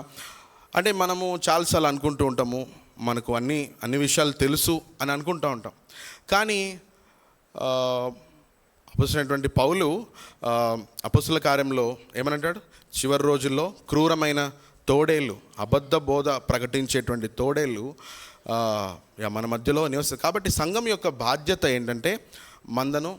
అంటే మనము చాలాసార్లు అనుకుంటూ ఉంటాము మనకు అన్ని విషయాలు తెలుసు అని అనుకుంటూ ఉంటాం. కానీ అపోస్తలుడైనటువంటి పౌలు అపోస్తల కార్యంలో ఏమనంటాడు? చివరి రోజుల్లో క్రూరమైన తోడేళ్ళు, అబద్ధ బోధ ప్రకటించేటువంటి తోడేళ్ళు మన మధ్యలో నివసిస్తుంది. కాబట్టి సంఘం యొక్క బాధ్యత ఏంటంటే మందను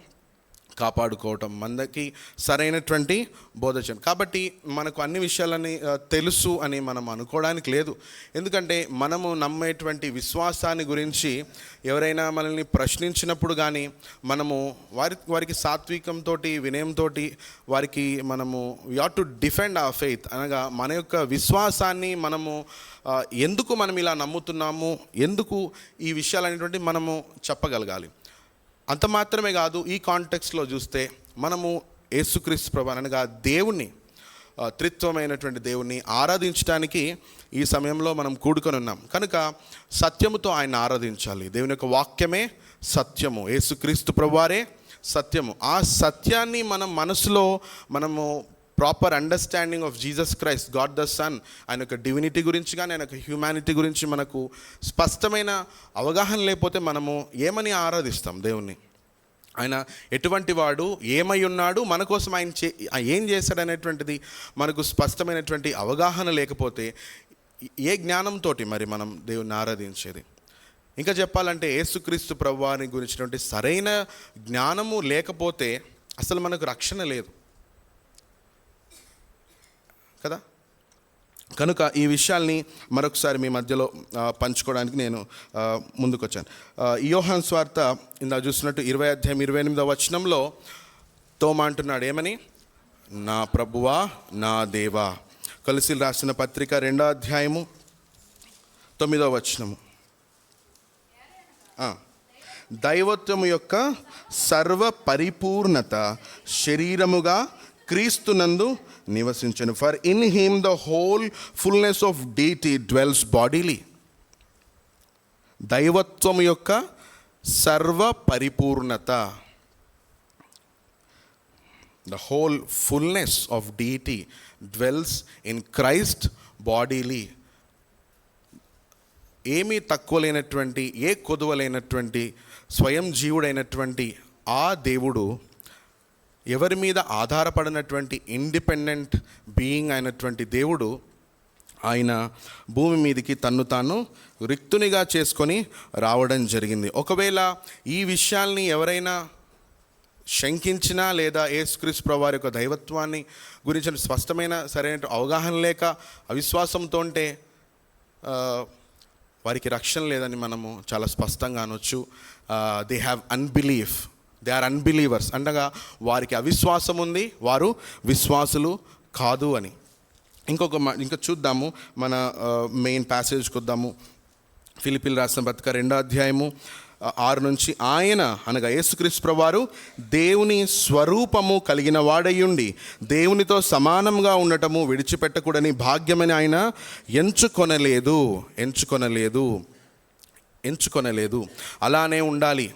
కాపాడుకోవటం, మందకి సరైనటువంటి బోధ చేయడం. కాబట్టి మనకు అన్ని విషయాలని తెలుసు అని మనం అనుకోవడానికి లేదు. ఎందుకంటే మనము నమ్మేటువంటి విశ్వాసాన్ని గురించి ఎవరైనా మనల్ని ప్రశ్నించినప్పుడు కానీ మనము వారికి సాత్వికంతో, వినయంతో వారికి మనము we have to defend our faith, అనగా మన యొక్క విశ్వాసాన్ని మనము ఎందుకు మనం ఇలా నమ్ముతున్నాము, ఎందుకు ఈ విషయాలనేటువంటి మనము చెప్పగలగాలి. అంత మాత్రమే కాదు, ఈ కాంటెక్స్ట్లో చూస్తే మనము యేసుక్రీస్తు ప్రభువు అనగా దేవుణ్ణి, త్రిత్వమైనటువంటి దేవుణ్ణి ఆరాధించడానికి ఈ సమయంలో మనం కూడుకొని ఉన్నాం. కనుక సత్యముతో ఆయన ఆరాధించాలి. దేవుని యొక్క వాక్యమే సత్యము, యేసుక్రీస్తు ప్రభువారే సత్యము. ఆ సత్యాన్ని మనం మనసులో మనము proper understanding of Jesus Christ, God the Son, ఆయన యొక్క డివినిటీ గురించి కానీ ఆయన యొక్క హ్యూమానిటీ గురించి మనకు స్పష్టమైన అవగాహన లేకపోతే మనము ఏమని ఆరాధిస్తాం దేవుణ్ణి? ఆయన ఎటువంటి వాడు, ఏమై ఉన్నాడు, మన కోసం ఆయన ఏం చేశాడు అనేటువంటిది మనకు స్పష్టమైనటువంటి అవగాహన లేకపోతే ఏ జ్ఞానంతో మరి మనం దేవుణ్ణి ఆరాధించేది? ఇంకా చెప్పాలంటే యేసుక్రీస్తు ప్రభువాని గురించినటువంటి సరైన జ్ఞానము లేకపోతే అసలు మనకు రక్షణ లేదు కదా. కనుక ఈ విషయాల్ని మరొకసారి మీ మధ్యలో పంచుకోవడానికి నేను ముందుకు వచ్చాను. యోహాను స్వార్త ఇందాక చూసినట్టు 20వ అధ్యాయం 28వ వచనంలో తోమా అంటున్నాడు ఏమని? నా ప్రభువా నా దేవా. కొలస్సీయులకు రాసిన పత్రిక 2వ అధ్యాయము 9వ వచనము. దైవత్వము యొక్క సర్వ పరిపూర్ణత శరీరముగా క్రీస్తునందు నివసించెను. For in him the whole fullness of deity dwells bodily. దైవత్వము యొక్క సర్వ పరిపూర్ణత, the whole fullness of deity dwells in Christ bodily. ఏమీ తక్కువ లేనటువంటి, ఏ కొదువ లేనటువంటి, స్వయం జీవుడైనటువంటి ఆ దేవుడు, ఎవరి మీద ఆధారపడినటువంటి ఇండిపెండెంట్ బీయింగ్ అయినటువంటి దేవుడు, ఆయన భూమి మీదకి తన్ను తాను రిక్తునిగా చేసుకొని రావడం జరిగింది. ఒకవేళ ఈ విషయాల్ని ఎవరైనా శంకించినా లేదా యేసుక్రీస్తు ప్రభువారి యొక్క దైవత్వాన్ని గురించి స్పష్టమైన సరైన అవగాహన లేక అవిశ్వాసంతో ఉంటే వారికి రక్షణ లేదని మనము చాలా స్పష్టంగా అనొచ్చు. They have unbelief, they are unbelievers, అనగా వారికి అవిశ్వాసం ఉంది, వారు విశ్వాసులు కాదు అని. ఇంకా చూద్దాము, మన మెయిన్ ప్యాసేజ్కి వద్దాము. ఫిలిప్పీలు రాసిన పత్రిక 2వ అధ్యాయము 6 నుంచి, ఆయన అనగా యేసుక్రీస్తు ప్రభువారు దేవుని స్వరూపము కలిగిన వాడయ్యుండి దేవునితో సమానంగా ఉండటము విడిచిపెట్టకూడని భాగ్యమని ఆయన ఎంచుకొనలేదు. అలానే ఉండాలి.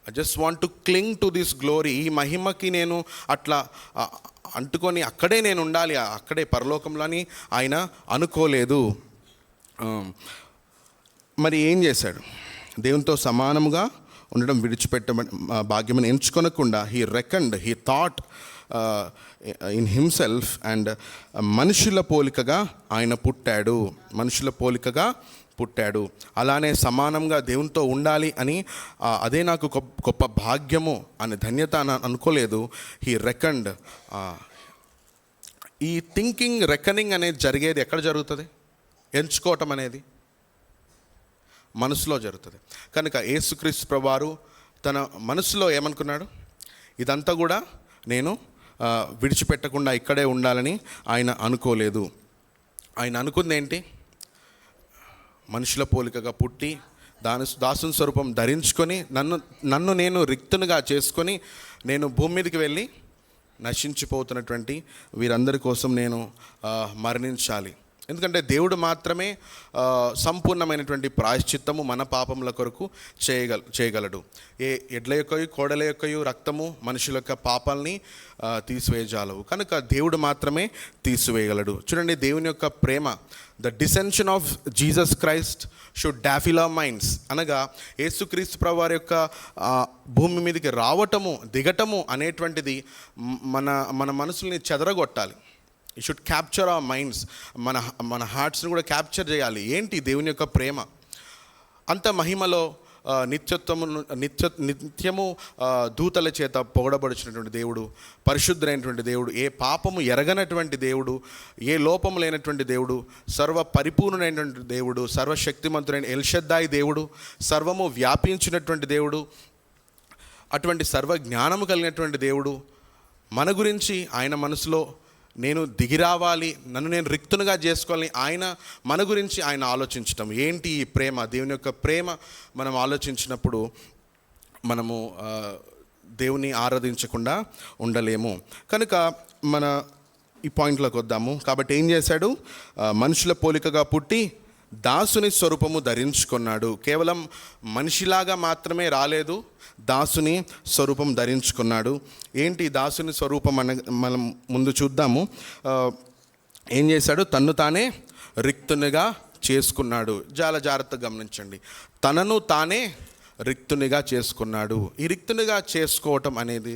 I just want to క్లింగ్ to this glory. ఈ మహిమకి నేను అట్లా అంటుకొని అక్కడే నేను ఉండాలి, అక్కడే పరలోకంలో అని ఆయన అనుకోలేదు. మరి ఏం చేశాడు? దేవునితో సమానముగా ఉండడం విడిచిపెట్ట భాగ్యమని ఎంచుకొనకుండా he thought in himself and మనుషుల పోలికగా ఆయన పుట్టాడు. అలానే సమానంగా దేవునితో ఉండాలి అని, అదే నాకు గొప్ప భాగ్యము అనే ధన్యత అని అనుకోలేదు. హీ రెకండ్. ఈ థింకింగ్, రెకనింగ్ అనేది జరిగేది ఎక్కడ జరుగుతుంది? ఎంచుకోవటం అనేది మనసులో జరుగుతుంది. కనుక యేసుక్రీస్తు ప్రభువారు తన మనసులో ఏమనుకున్నాడు? ఇదంతా కూడా నేను విడిచిపెట్టకుండా ఇక్కడే ఉండాలని ఆయన అనుకోలేదు. ఆయన అనుకుంది ఏంటి? మనుషుల పోలికగా పుట్టి దాసుని స్వరూపం ధరించుకొని నన్ను నేను రిక్తునిగా చేసుకొని నేను భూమి మీదకి వెళ్ళి నశించిపోతున్నటువంటి వీరందరి కోసం నేను మరణించాలి. ఎందుకంటే దేవుడు మాత్రమే సంపూర్ణమైనటువంటి ప్రాయశ్చిత్తము మన పాపముల కొరకు చేయగలడు. ఏ ఎడ్ల యొక్కయు కోడల యొక్కయు రక్తము మనుషుల యొక్క పాపాలని తీసివేయజాలవు. కనుక దేవుడు మాత్రమే తీసివేయగలడు. చూడండి, దేవుని యొక్క ప్రేమ, the descension of Jesus Christ should baffle our minds. అనగా యేసుక్రీస్తు ప్రభువారి యొక్క భూమి మీదకి రావటము, దిగటము అనేటువంటిది మన మనసుల్ని చెదరగొట్టాలి. You should capture our minds. మన హార్ట్స్ని కూడా క్యాప్చర్ చేయాలి. ఏంటి దేవుని యొక్క ప్రేమ? అంత మహిమలో నిత్యము దూతల చేత పొగడబడుచున్నటువంటి దేవుడు, పరిశుద్ధులైనటువంటి దేవుడు, ఏ పాపము ఎరగనటువంటి దేవుడు, ఏ లోపము లేనటువంటి దేవుడు, సర్వ పరిపూర్ణమైనటువంటి దేవుడు, సర్వశక్తిమంతుడైన ఎల్షద్దాయి దేవుడు, సర్వము వ్యాపించినటువంటి దేవుడు, అటువంటి సర్వ జ్ఞానము కలిగినటువంటి దేవుడు మన గురించి ఆయన మనసులో నేను దిగిరావాలి, నన్ను నేను రిక్తునిగా చేసుకోవాలని ఆయన మన గురించి ఆయన ఆలోచించటం. ఏంటి ఈ ప్రేమ? దేవుని యొక్క ప్రేమ మనం ఆలోచించినప్పుడు మనము దేవుని ఆరాధించకుండా ఉండలేము. కనుక మన ఈ పాయింట్లోకి వద్దాము. కాబట్టి ఏం చేశాడు? మనుషుల పోలికగా పుట్టి దాసుని స్వరూపము ధరించుకున్నాడు. కేవలం మనిషిలాగా మాత్రమే రాలేదు, దాసుని స్వరూపం ధరించుకున్నాడు. ఏంటి దాసుని స్వరూపం అన్న మనం ముందు చూద్దాము. ఏం చేశాడు? తన్ను తానే రిక్తునిగా చేసుకున్నాడు. చాలా జాగ్రత్తగా గమనించండి. తనను తానే రిక్తునిగా చేసుకున్నాడు. ఈ రిక్తునిగా చేసుకోవటం అనేది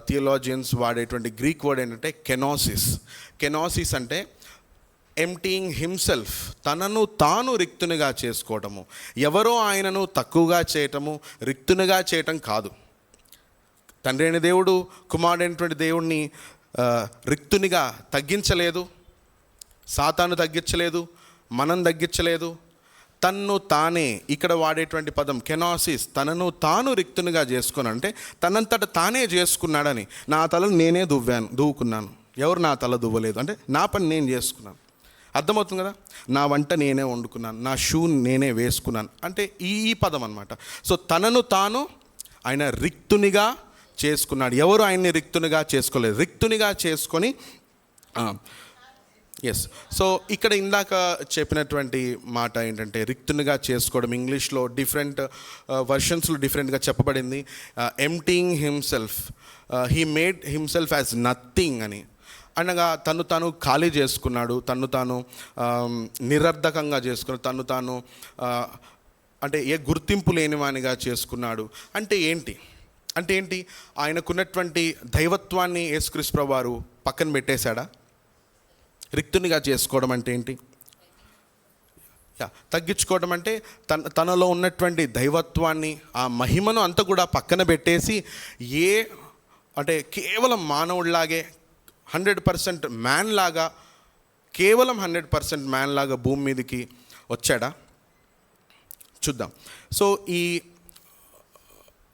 థియోలాజియన్స్ వాడేటువంటి గ్రీక్ వర్డ్ ఏంటంటే కెనోసిస్. కెనోసిస్ అంటే ఎంప్టీయింగ్ హిమ్సెల్ఫ్, తనను తాను రిక్తునిగా చేసుకోవటము. ఎవరో ఆయనను తక్కువగా చేయటము, రిక్తునిగా చేయటం కాదు. తండ్రి అయిన దేవుడు కుమారుడైనటువంటి దేవుణ్ణి రిక్తునిగా తగ్గించలేదు, సాతాను తగ్గించలేదు, మనం తగ్గించలేదు. తన్ను తానే, ఇక్కడ వాడేటువంటి పదం కెనాసిస్, తనను తాను రిక్తునిగా చేసుకుని అంటే తనంతట తానే చేసుకున్నాడని. నా తలను నేనే దువ్వుకున్నాను, ఎవరు నా తల దువ్వలేదు, అంటే నా పని నేను చేసుకున్నాను. అర్థమవుతుంది కదా. నా వంట నేనే వండుకున్నాను, నా షూ నేనే వేసుకున్నాను అంటే ఈ పదం అనమాట. సో తనను తాను ఆయన రిక్తునిగా చేసుకున్నాడు. ఎవరు ఆయన్ని రిక్తునిగా చేసుకోలేదు, రిక్తునిగా చేసుకొని ఎస్. సో ఇక్కడ ఇందాక చెప్పినటువంటి మాట ఏంటంటే రిక్తునిగా చేసుకోవడం. ఇంగ్లీష్లో డిఫరెంట్ వర్షన్స్లో డిఫరెంట్గా చెప్పబడింది. Emptying himself, he made himself as nothing అని అనగా తను తాను ఖాళీ చేసుకున్నాడు, తను తాను నిరర్ధకంగా చేసుకున్నాడు, తను తాను అంటే ఏ గుర్తింపు లేనివానిగా చేసుకున్నాడు. అంటే ఏంటి ఆయనకున్నటువంటి దైవత్వాన్ని యేసుక్రీస్తు ప్రభువు వారు పక్కన పెట్టేశాడా? రిక్తునిగా చేసుకోవడం అంటే ఏంటి? తగ్గించుకోవడం అంటే తనలో ఉన్నటువంటి దైవత్వాన్ని, ఆ మహిమను అంతా కూడా పక్కన పెట్టేసి అంటే కేవలం మానవుడిలాగే 100% మ్యాన్ లాగా, కేవలం 100% మ్యాన్ లాగా భూమి మీదకి వచ్చాడా? చూద్దాం. సో ఈ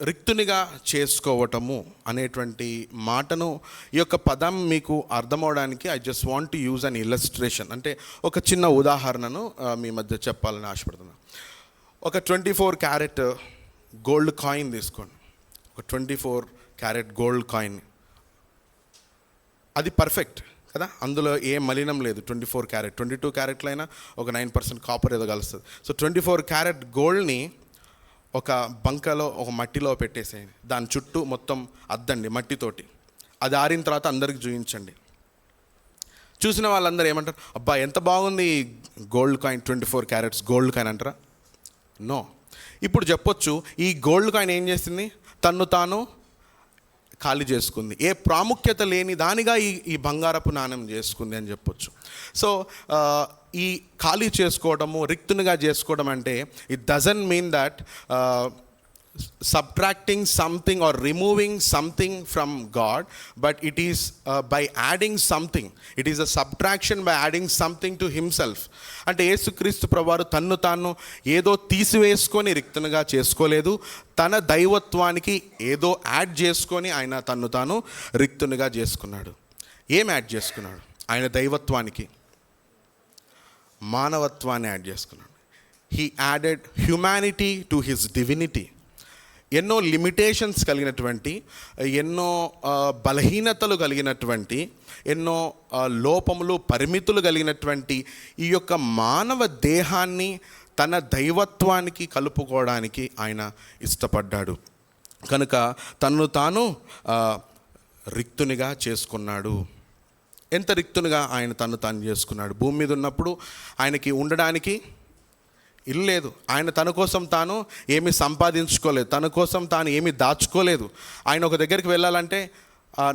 రిక్తునిగా చేసుకోవటము అనేటువంటి మాటను, ఈ యొక్క పదం మీకు అర్థమవడానికి I just want to use an illustration, అంటే ఒక చిన్న ఉదాహరణను మీ మధ్య చెప్పాలని ఆశపడుతున్నాను. ఒక 24 క్యారెట్ గోల్డ్ కాయిన్ తీసుకోండి. ఒక 24 క్యారెట్ గోల్డ్ కాయిన్, అది పర్ఫెక్ట్ కదా, అందులో ఏ మలినం లేదు. 24 క్యారెట్, 22 క్యారెట్లైనా ఒక 9% కాపర్ ఏదో కలుస్తుంది. సో 24 క్యారెట్ గోల్డ్ని ఒక బంకలో, ఒక మట్టిలో పెట్టేసేయండి. దాని చుట్టూ మొత్తం అద్దండి మట్టితోటి. అది ఆరిన తర్వాత అందరికి చూపించండి. చూసిన వాళ్ళందరూ ఏమంటారు? అబ్బా ఎంత బాగుంది gold coin, 24 carats gold coin అంటారా? నో. ఇప్పుడు చెప్పొచ్చు, ఈ గోల్డ్ కాయిన్ ఏం చేసింది? తన్ను తాను ఖాళీ చేసుకుంది. ఏ ప్రాముఖ్యత లేని దానిగా ఈ బంగారపు నాణెం చేసుకుంది అని చెప్పొచ్చు. సో ఈ ఖాళీ చేసుకోవడము, రిక్తునిగా చేసుకోవడం అంటే it doesn't mean that subtracting something or removing something from God, but it is by adding something. It is a subtraction by adding something to himself. అంటే యేసుక్రీస్తు ప్రభువారు తన్ను తాను ఏదో తీసివేసుకొని రిక్తునిగా చేసుకోలేదు, తన దైవత్వానికి ఏదో యాడ్ చేసుకొని ఆయన తన్ను తాను రిక్తునిగా చేసుకున్నాడు. ఏం యాడ్ చేసుకున్నాడు? ఆయన దైవత్వానికి మానవత్వాన్ని యాడ్ చేసుకున్నాడు. He added humanity to his divinity. ఎన్నో లిమిటేషన్స్ కలిగినటువంటి, ఎన్నో బలహీనతలు కలిగినటువంటి, ఎన్నో లోపములు, పరిమితులు కలిగినటువంటి ఈ యొక్క మానవ దేహాన్ని తన దైవత్వానికి కలుపుకోవడానికి ఆయన ఇష్టపడ్డాడు. కనుక తనను తాను రిక్తునిగా చేసుకున్నాడు. ఎంత రిక్తునిగా ఆయన తను తాను చేసుకున్నాడు? భూమి మీద ఉన్నప్పుడు ఆయనకి ఉండడానికి ఇల్లు లేదు. ఆయన తన కోసం తాను ఏమీ సంపాదించుకోలేదు, తన కోసం తాను ఏమీ దాచుకోలేదు. ఆయన ఒక దగ్గరికి వెళ్ళాలంటే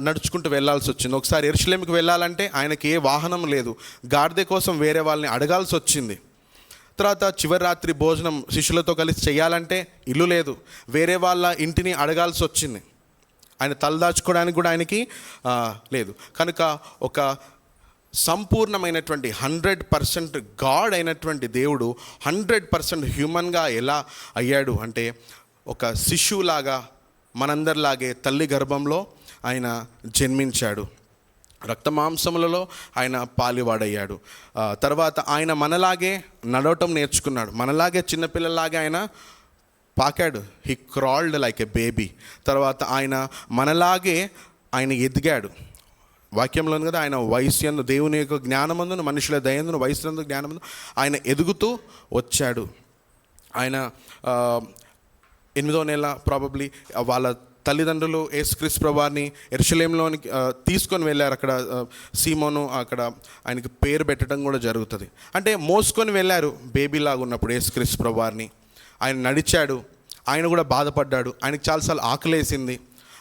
నడుచుకుంటూ వెళ్ళాల్సి వచ్చింది. ఒకసారి యెరూషలేముకి వెళ్ళాలంటే ఆయనకి ఏ వాహనం లేదు, గాడిద కోసం వేరే వాళ్ళని అడగాల్సి వచ్చింది. తర్వాత చివరి రాత్రి భోజనం శిష్యులతో కలిసి చేయాలంటే ఇల్లు లేదు, వేరే వాళ్ళ ఇంటిని అడగాల్సి వచ్చింది. ఆయన తలదాచుకోవడానికి కూడా ఆయనకి లేదు. కనుక ఒక సంపూర్ణమైనటువంటి 100% గాడ్ అయినటువంటి దేవుడు 100% హ్యూమన్గా ఎలా అయ్యాడు అంటే, ఒక శిశువులాగా మనందరిలాగే తల్లి గర్భంలో ఆయన జన్మించాడు. రక్తమాంసములలో ఆయన పాలివాడయ్యాడు. తర్వాత ఆయన మనలాగే నడవటం నేర్చుకున్నాడు, మనలాగే చిన్నపిల్లలాగే ఆయన పాకాడు. He crawled like a baby. తర్వాత ఆయన మనలాగే ఆయన ఎదిగాడు. వాక్యంలో ఉంది కదా, ఆయన వయస్సు దేవుని యొక్క జ్ఞానమందును మనుషుల దయందును వయస్సు జ్ఞానమందు ఆయన ఎదుగుతూ వచ్చాడు. ఆయన 8వ నెల ప్రాబబ్లీ వాళ్ళ తల్లిదండ్రులు యేసుక్రీస్తు ప్రభువారిని యెరూషలేములోనికి తీసుకొని వెళ్ళారు. అక్కడ సీమోను అక్కడ ఆయనకి పేరు పెట్టడం కూడా జరుగుతుంది. అంటే మోసుకొని వెళ్ళారు బేబీలాగా ఉన్నప్పుడు యేసుక్రీస్తు ప్రభువారిని. ఆయన నడిచాడు, ఆయన కూడా బాధపడ్డాడు, ఆయనకి చాలాసార్లు ఆకలేసింది,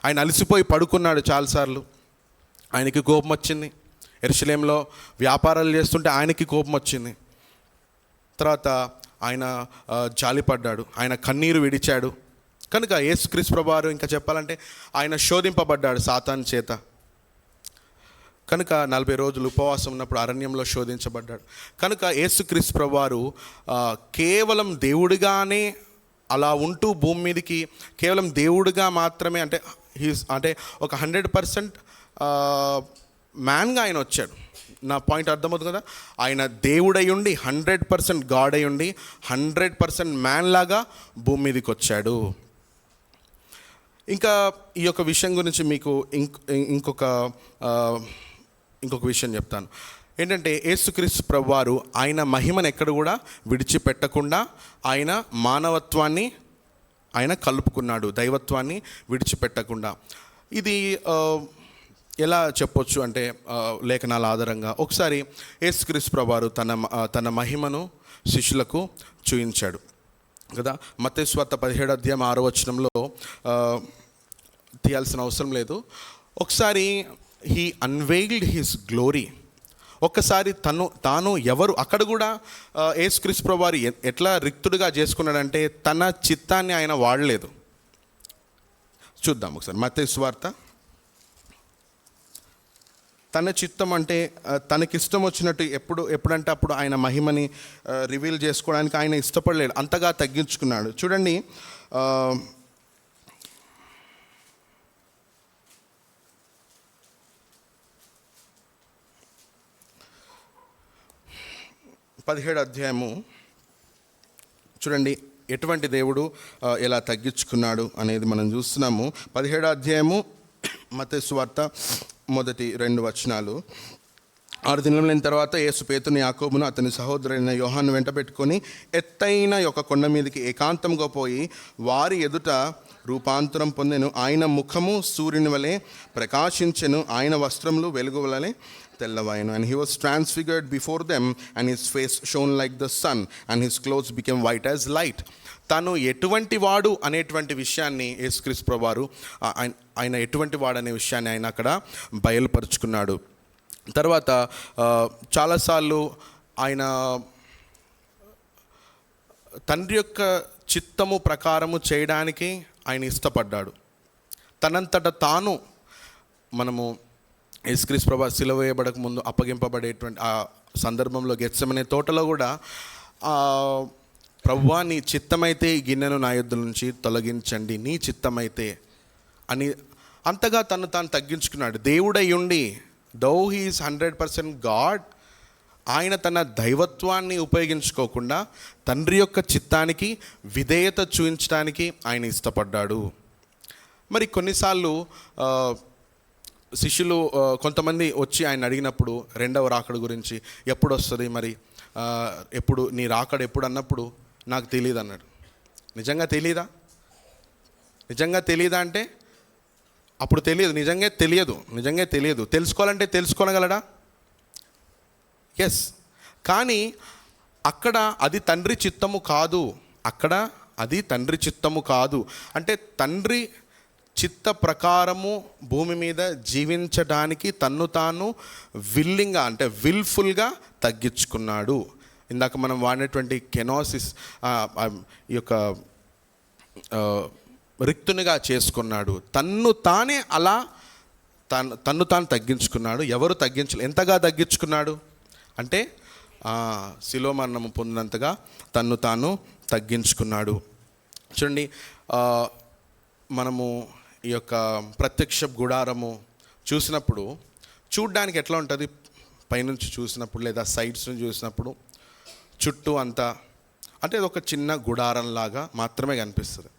ఆయన అలసిపోయి పడుకున్నాడు చాలాసార్లు. ఆయనకి కోపం వచ్చింది. యెరూషలేములో వ్యాపారాలు చేస్తుంటే ఆయనకి కోపం వచ్చింది. తర్వాత ఆయన జాలిపడ్డాడు, ఆయన కన్నీరు విడిచాడు. కనుక యేసుక్రీస్తు ప్రభువారు ఇంకా చెప్పాలంటే ఆయన శోధింపబడ్డాడు సాతాను చేత. కనుక 40 రోజులు ఉపవాసం ఉన్నప్పుడు అరణ్యంలో శోధించబడ్డాడు. కనుక యేసుక్రీస్తు ప్రభువారు కేవలం దేవుడిగానే అలా ఉంటూ భూమి మీదకి కేవలం దేవుడిగా మాత్రమే అంటే ఒక 100% మ్యాన్గా ఆయన వచ్చాడు. నా పాయింట్ అర్థమవుతుంది కదా. ఆయన దేవుడై ఉండి 100% గాడ్ అయి ఉండి 100% మ్యాన్ లాగా భూమి మీదకి వచ్చాడు. ఇంకా ఈ యొక్క విషయం గురించి మీకు ఇంకొక విషయం చెప్తాను. ఏంటంటే యేసుక్రీస్తు ప్రభువారు ఆయన మహిమను ఎక్కడ కూడా విడిచిపెట్టకుండా ఆయన మానవత్వాన్ని ఆయన కలుపుకున్నాడు, దైవత్వాన్ని విడిచిపెట్టకుండా. ఇది ఎలా చెప్పొచ్చు అంటే లేఖనాల ఆధారంగా ఒకసారి యేసుక్రీస్తు ప్రభువారు తన మహిమను శిష్యులకు చూయించాడు కదా. మత్తయి సువార్త 17:6 తీయాల్సిన అవసరం లేదు. ఒకసారి హీ అన్వెయిల్డ్ హిస్ గ్లోరీ. ఒక్కసారి తాను ఎవరు అక్కడ కూడా యేసుక్రీస్తు ప్రభువారు ఎట్లా రిక్తుడిగా చేసుకున్నాడంటే తన చిత్తాన్ని ఆయన వాడలేదు. చూద్దాం ఒకసారి మత్తయి సువార్త. తన చిత్తం అంటే తనకిష్టం వచ్చినట్టు ఎప్పుడంటే అప్పుడు ఆయన మహిమని రివీల్ చేసుకోవడానికి ఆయన ఇష్టపడలేడు, అంతగా తగ్గించుకున్నాడు. చూడండి 17వ అధ్యాయము చూడండి ఎటువంటి దేవుడు ఎలా తగ్గించుకున్నాడు అనేది మనం చూస్తున్నాము. 17వ అధ్యాయము మత్తయి సువార్త 1-2 వచనాలు. 6 దినములైన తర్వాత యేసు పేతురును యాకోబును అతని సహోదరుడైన యోహాను వెంట పెట్టుకొని ఎత్తైన ఒక కొండ మీదకి ఏకాంతంగా పోయి వారి ఎదుట రూపాంతరం పొందెను. ఆయన ముఖము సూర్యుని వలె ప్రకాశించెను, ఆయన వస్త్రములు వెలుగు వలె తెల్లవాయను. And he was transfigured before them, and his face shone like the sun, and his clothes became white as light. తను ఎటువంటి వాడు అనేటువంటి విషయాన్ని యేసుక్రీస్తు ప్రభువారు ఆయన ఎటువంటి వాడు అనే విషయాన్ని ఆయన అక్కడ బయలుపరుచుకున్నాడు. తర్వాత చాలాసార్లు ఆయన తండ్రి యొక్క చిత్తము ప్రకారము చేయడానికి ఆయన ఇష్టపడ్డాడు. తనంతట తాను మనము యేసుక్రీస్తు ప్రభువు సిలువ వేయబడక ముందు అప్పగింపబడేటువంటి ఆ సందర్భంలో గెత్సెమనే తోటలో కూడా ప్రభువా నీ చిత్తమైతే ఈ గిన్నెను నా యొద్ద నుంచి తొలగించండి, నీ చిత్తమైతే అని అంతగా తాను తగ్గించుకున్నాడు. దేవుడై ఉండి దో హీ ఈజ్ 100% గాడ్, ఆయన తన దైవత్వాన్ని ఉపయోగించుకోకుండా తండ్రి యొక్క చిత్తానికి విధేయత చూపించడానికి ఆయన ఇష్టపడ్డాడు. మరి కొన్నిసార్లు శిష్యులు కొంతమంది వచ్చి ఆయన అడిగినప్పుడు రెండవ రాకడ గురించి ఎప్పుడు వస్తుంది, మరి ఎప్పుడు నీ రాకడ ఎప్పుడు అన్నప్పుడు నాకు తెలియదు అన్నాడు. నిజంగా తెలీదా? నిజంగా తెలీదా అంటే అప్పుడు తెలియదు, నిజంగా తెలియదు. తెలుసుకోవాలంటే తెలుసుకోగలడా? ఎస్. కానీ అక్కడ అది తండ్రి చిత్తము కాదు. అంటే తండ్రి చిత్త ప్రకారము భూమి మీద జీవించడానికి తన్ను తాను విల్లింగ్గా అంటే విల్ఫుల్గా తగ్గించుకున్నాడు. ఇందాక మనం వాడినటువంటి కెనోసిస్ ఈ యొక్క రిక్తునిగా చేసుకున్నాడు. తన్ను తాను తగ్గించుకున్నాడు. ఎవరు ఎంతగా తగ్గించుకున్నాడు అంటే శిలువ మరణము పొందినంతగా తన్ను తాను తగ్గించుకున్నాడు. చూడండి, మనము ఈ యొక్క ప్రత్యక్ష గుడారము చూడడానికి ఎట్లా ఉంటుంది? పైనుంచి చూసినప్పుడు లేదా సైడ్స్ నుంచి చూసినప్పుడు చుట్టూ అంతా అంటే అది ఒక చిన్న గుడారంలాగా మాత్రమే కనిపిస్తుంది.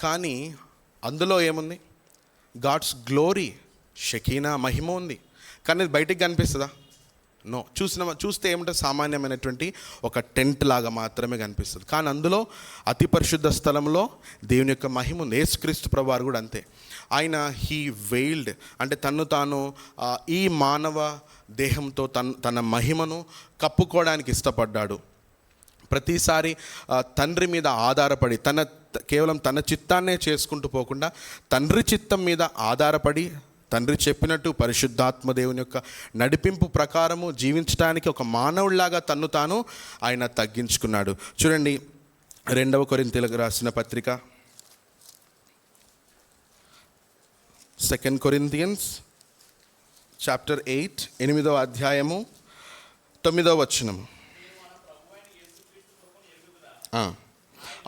కానీ అందులో ఏముంది? గాడ్స్ గ్లోరీ, షకీనా, మహిమ ఉంది. కానీ అది బయటికి కనిపిస్తుందా? నో. చూస్తే ఏమంటే సామాన్యమైనటువంటి ఒక టెంట్ లాగా మాత్రమే కనిపిస్తుంది. కానీ అందులో అతి పరిశుద్ధ స్థలంలో దేవుని యొక్క మహిమ ఉంది. యేసుక్రీస్తు ప్రభువారు కూడా అంతే. ఆయన హీ వెయిల్డ్ అంటే తాను ఈ మానవ దేహంతో తన మహిమను కప్పుకోవడానికి ఇష్టపడ్డాడు. ప్రతిసారి తండ్రి మీద ఆధారపడి కేవలం తన చిత్తాన్నే చేసుకుంటూ పోకుండా తండ్రి చిత్తం మీద ఆధారపడి తండ్రి చెప్పినట్టు పరిశుద్ధాత్మ దేవుని యొక్క నడిపింపు ప్రకారము జీవించడానికి ఒక మానవుడిలాగా తాను ఆయన తగ్గించుకున్నాడు. చూడండి 2వ కొరింథీయులకు రాసిన పత్రిక 2 Corinthians చాప్టర్ 8 8వ అధ్యాయము 9వ వచనం.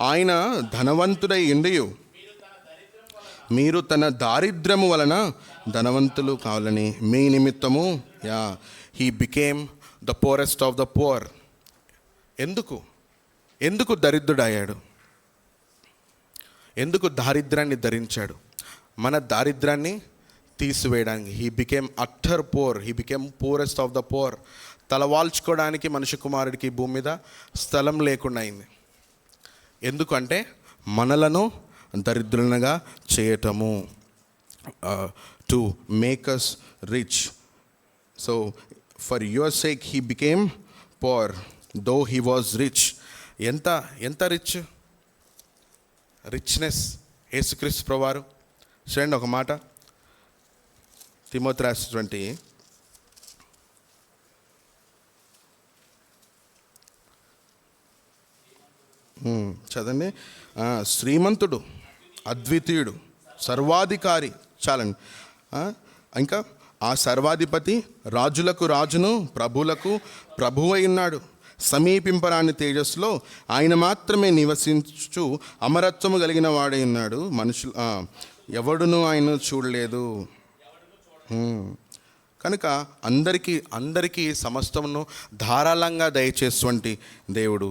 ఆయన ధనవంతుడై ఉండియు మీరు తన దారిద్ర్యము వలన ధనవంతులు కావాలని మీ నిమిత్తము he became the poorest of the poor. ఎందుకు దరిద్రుడయ్యాడు? ఎందుకు దారిద్ర్యాన్ని ధరించాడు? మన దారిద్ర్యాన్ని తీసివేయడానికి. He became utter poor, he became poorest of the poor. తలవాల్చుకోవడానికి మనిషి కుమారుడికి భూమి మీద స్థలం లేకుండా అయింది. ఎందుకంటే మనలను దరిద్రులుగా చేయటము, to make us rich. So for your sake he became poor though he was rich. ఎంత రిచ్నెస్ యేసుక్రీస్తు ప్రభువారు. చూడండి ఒక మాట, తిమోతి రాసినటువంటి చదండి. శ్రీమంతుడు, అద్వితీయుడు, సర్వాధికారి. చాలండి. ఇంకా ఆ సర్వాధిపతి రాజులకు రాజును ప్రభువులకు ప్రభువై ఉన్నాడు. సమీపింపరాని తేజస్సులో ఆయన మాత్రమే నివసించు అమరత్వము కలిగిన వాడై ఉన్నాడు. మనుషులు ఎవడును ఆయన చూడలేదు. కనుక అందరికీ సమస్తమును ధారాళంగా దయచేటువంటి దేవుడు.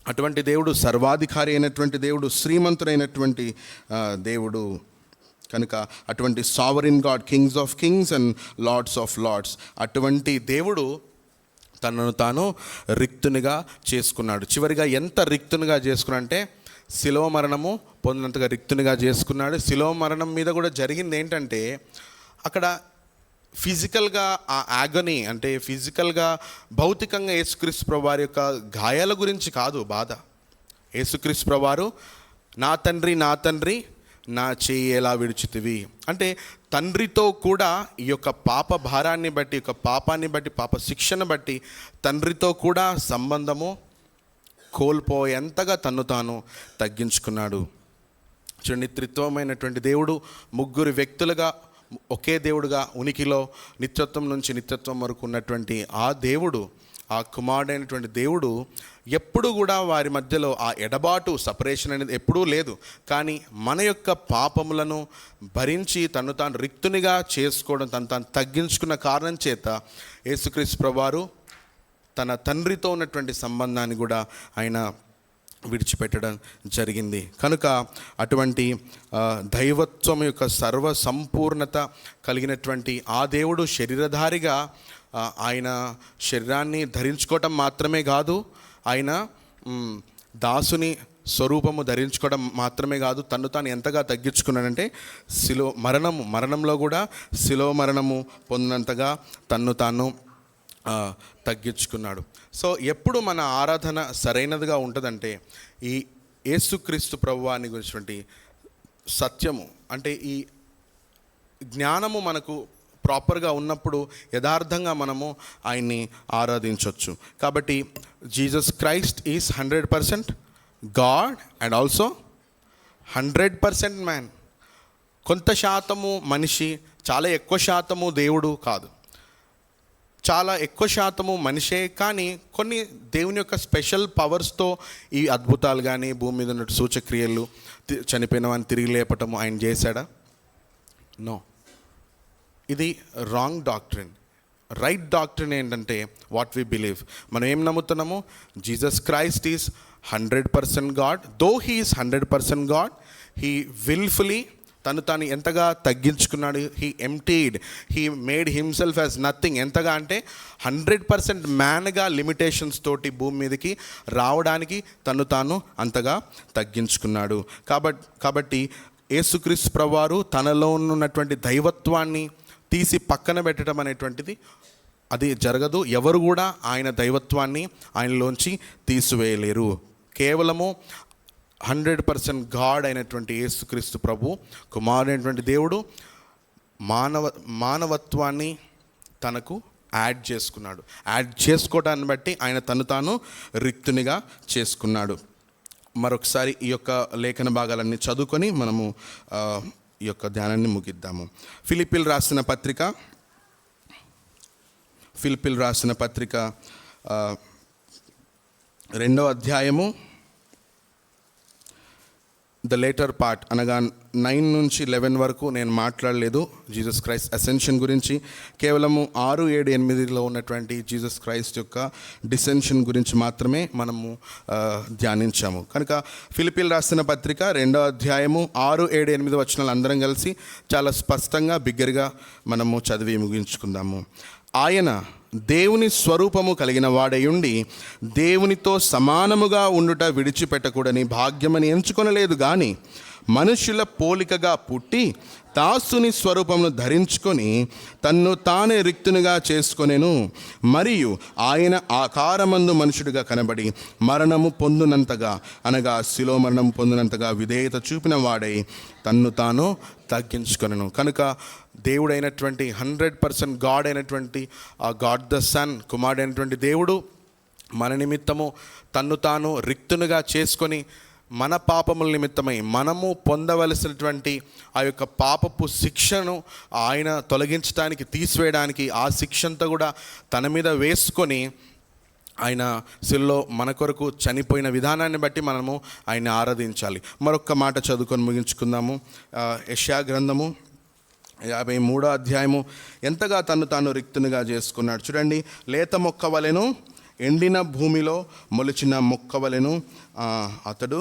అటువంటి దేవుడు, సర్వాధికారి అయినటువంటి దేవుడు, శ్రీమంతుడైనటువంటి దేవుడు. కనుక అటువంటి sovereign God, kings of kings and lords of lords, అటువంటి దేవుడు తనను తాను రిక్తునిగా చేసుకున్నాడు. చివరిగా ఎంత రిక్తునిగా చేసుకున్నాడంటే శిలువ మరణము పొందినంతగా రిక్తునిగా చేసుకున్నాడు. శిలువ మరణం మీద కూడా జరిగింది ఏంటంటే, అక్కడ ఫిజికల్గా ఆ యాగనీ అంటే ఫిజికల్గా భౌతికంగా యేసుక్రీస్తు ప్రభువారి యొక్క గాయాల గురించి కాదు బాధ. యేసుక్రీస్తు ప్రభువారు నా తండ్రి నా చేయి ఎలా విడిచితివి అంటే, తండ్రితో కూడా ఈ యొక్క పాప భారాన్ని బట్టి, ఈ యొక్క పాపాన్ని బట్టి, పాప శిక్షను బట్టి తండ్రితో కూడా సంబంధము కోల్పోయేంతగా తన్ను తాను తగ్గించుకున్నాడు. చూడండి, త్రిత్వమైనటువంటి దేవుడు ముగ్గురు వ్యక్తులుగా ఒకే దేవుడుగా ఉనికిలో నిత్యత్వం నుంచి నిత్యత్వం వరకు ఉన్నటువంటి ఆ దేవుడు, ఆ కుమారుడైనటువంటి దేవుడు ఎప్పుడు కూడా వారి మధ్యలో ఆ ఎడబాటు, సపరేషన్ అనేది ఎప్పుడూ లేదు. కానీ మన యొక్క పాపములను భరించి తను తాను రిక్తునిగా చేసుకోవడం, తను తాను తగ్గించుకున్న కారణం చేత యేసుక్రీస్తు ప్రభువారు తన తండ్రితో ఉన్నటువంటి సంబంధాన్ని కూడా ఆయన విడిచిపెట్టడం జరిగింది. కనుక అటువంటి దైవత్వం యొక్క సర్వ సంపూర్ణత కలిగినటువంటి ఆ దేవుడు శరీరధారిగా ఆయన శరీరాన్ని ధరించుకోవటం మాత్రమే కాదు, ఆయన దాసుని స్వరూపము ధరించుకోవడం మాత్రమే కాదు, తను తాను ఎంతగా తగ్గించుకున్నాడంటే మరణంలో కూడా శిలువ మరణము పొందినంతగా తన్ను తాను తగ్గించుకున్నాడు. సో ఎప్పుడు మన ఆరాధన సరైనదిగా ఉంటుందంటే, ఈ యేసుక్రీస్తు ప్రభువాని గురించినటువంటి సత్యము అంటే ఈ జ్ఞానము మనకు ప్రాపర్గా ఉన్నప్పుడు యథార్థంగా మనము ఆయన్ని ఆరాధించవచ్చు. కాబట్టి Jesus Christ is 100% God and also 100% man. కొంత శాతము మనిషి, చాలా ఎక్కువ శాతము దేవుడు కాదు. చాలా ఎక్కువ శాతము మనిషే, కానీ కొన్ని దేవుని యొక్క స్పెషల్ పవర్స్తో ఈ అద్భుతాలు కానీ భూమి మీద ఉన్న సూచక్రియలు, చనిపోయిన వాడిని తిరిగి లేపటము ఆయన చేశాడా? నో. ఇది రాంగ్ డాక్ట్రిన్. రైట్ డాక్ట్రిన్ ఏంటంటే వాట్ వి బిలీవ్. మనం ఏం నమ్ముతున్నాము? Jesus Christ is 100% God. Though he is 100% God, he wilfully తను తాను ఎంతగా తగ్గించుకున్నాడు. He emptied, he made himself as nothing. ఎంతగా అంటే 100% మ్యాన్గా లిమిటేషన్స్ తోటి భూమి మీదకి రావడానికి తను తాను అంతగా తగ్గించుకున్నాడు. కాబట్టి యేసుక్రీస్తు ప్రభువారు తనలో ఉన్నటువంటి దైవత్వాన్ని తీసి పక్కన పెట్టడం అనేటువంటిది అది జరగదు. ఎవరు కూడా ఆయన దైవత్వాన్ని ఆయనలోంచి తీసివేయలేరు. కేవలము 100% గాడ్ అయినటువంటి యేసుక్రీస్తు ప్రభు, కుమారుడైనటువంటి దేవుడు మానవత్వాన్ని తనకు యాడ్ చేసుకున్నాడు. యాడ్ చేసుకోవటాన్ని బట్టి ఆయన తను తాను రిక్తునిగా చేసుకున్నాడు. మరొకసారి ఈ యొక్క లేఖన భాగాలన్నీ చదువుకొని మనము ఈ యొక్క ధ్యానాన్ని ముగిద్దాము. ఫిలిప్పీలు రాసిన పత్రిక 2వ అధ్యాయము ద లేటర్ పార్ట్ అనగా 9 నుంచి 11 వరకు నేను మాట్లాడలేదు జీసస్ క్రైస్ట్ అసెన్షన్ గురించి. కేవలము 6, 7, 8లో ఉన్నటువంటి జీసస్ క్రైస్ట్ యొక్క డిసెన్షన్ గురించి మాత్రమే మనము ధ్యానించాము. కనుక ఫిలిప్పీలు రాసిన పత్రిక 2వ అధ్యాయము 6, 7, 8 వచనాలు అందరం కలిసి చాలా స్పష్టంగా బిగ్గరగా మనము చదివి ముగించుకుందాము. ఆయన దేవుని స్వరూపము కలిగిన వాడయుండి దేవునితో సమానముగా ఉండుట విడిచిపెట్టకూడని భాగ్యమని ఎంచుకొనలేదు, కానీ మనుషుల పోలికగా పుట్టి దాసుని స్వరూపమును ధరించుకొని తన్ను తానే రిక్తునిగా చేసుకొనెను. మరియు ఆయన ఆకారమందు మనుషుడిగా కనబడి మరణము పొందునంతగా అనగా శిలో మరణము పొందినంతగా విధేయత చూపిన వాడై తన్ను తాను తగ్గించుకొనెను. కనుక దేవుడైనటువంటి 100% గాడ్ అయినటువంటి ఆ గాడ్ ద సన్, కుమారుడైనటువంటి దేవుడు మన నిమిత్తము తన్ను తాను రిక్తునిగా చేసుకొని మన పాపముల నిమిత్తమై మనము పొందవలసినటువంటి ఆ యొక్క పాపపు శిక్షను ఆయన తొలగించడానికి, తీసివేయడానికి ఆ శిక్ష అంతా కూడా తన మీద వేసుకొని ఆయన శిలువలో మన కొరకు చనిపోయిన విధానాన్ని బట్టి మనము ఆయన్ని ఆరాధించాలి. మరొక మాట చదువుకొని ముగించుకుందాము. యెషయా గ్రంథము 53వ అధ్యాయము. ఎంతగా తను తాను రిక్తునిగా చేసుకున్నాడు చూడండి. లేత మొక్క వలెను, ఎండిన భూమిలో మొలిచిన మొక్క వలెను అతడు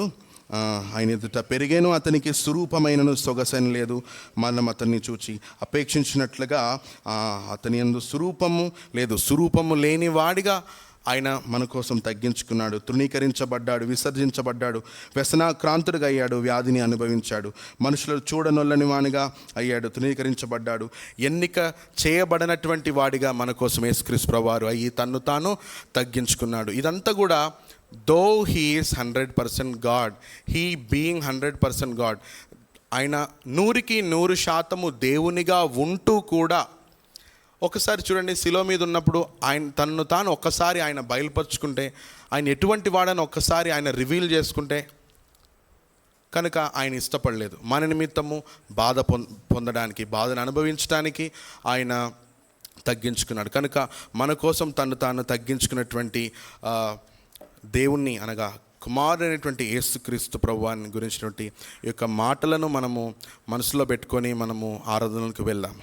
ఆయన ఎదుట పెరిగేను. అతనికి స్వరూపమైనను సొగసైన లేదు. మనం అతన్ని చూచి అపేక్షించినట్లుగా అతని యందు స్వరూపము లేదు. స్వరూపము లేని వాడిగా ఆయన మన కోసం తగ్గించుకున్నాడు. తృణీకరించబడ్డాడు, విసర్జించబడ్డాడు, వ్యసనాక్రాంతుడిగా అయ్యాడు, వ్యాధిని అనుభవించాడు, మనుషులు చూడనొల్లని వానిగా అయ్యాడు, తృణీకరించబడ్డాడు, ఎన్నిక చేయబడినటువంటి వాడిగా మన కోసం యేసుక్రీస్తు ప్రభువారు అయ్యి తన్ను తాను తగ్గించుకున్నాడు. ఇదంతా కూడా though he is 100% God, he being 100% God, ఆయన 100కి 100% దేవునిగా ఉంటూ కూడా ఒకసారి చూడండి, శిలువ మీద ఉన్నప్పుడు ఆయన తన్ను తాను ఒక్కసారి ఆయన బయలుపరుచుకుంటే, ఆయన ఎటువంటి వాడని ఒక్కసారి ఆయన రివీల్ చేసుకుంటే, కనుక ఆయన ఇష్టపడలేదు. మన నిమిత్తము బాధ పొందడానికి, బాధను అనుభవించడానికి ఆయన తగ్గించుకున్నాడు. కనుక మన కోసం తను తాను తగ్గించుకున్నటువంటి దేవుణ్ణి అనగా కుమారుడైనటువంటి యేసుక్రీస్తు ప్రభువాని గురించినటువంటి ఈ యొక్క మాటలను మనము మనసులో పెట్టుకొని మనము ఆరాధనలకు వెళ్దాము.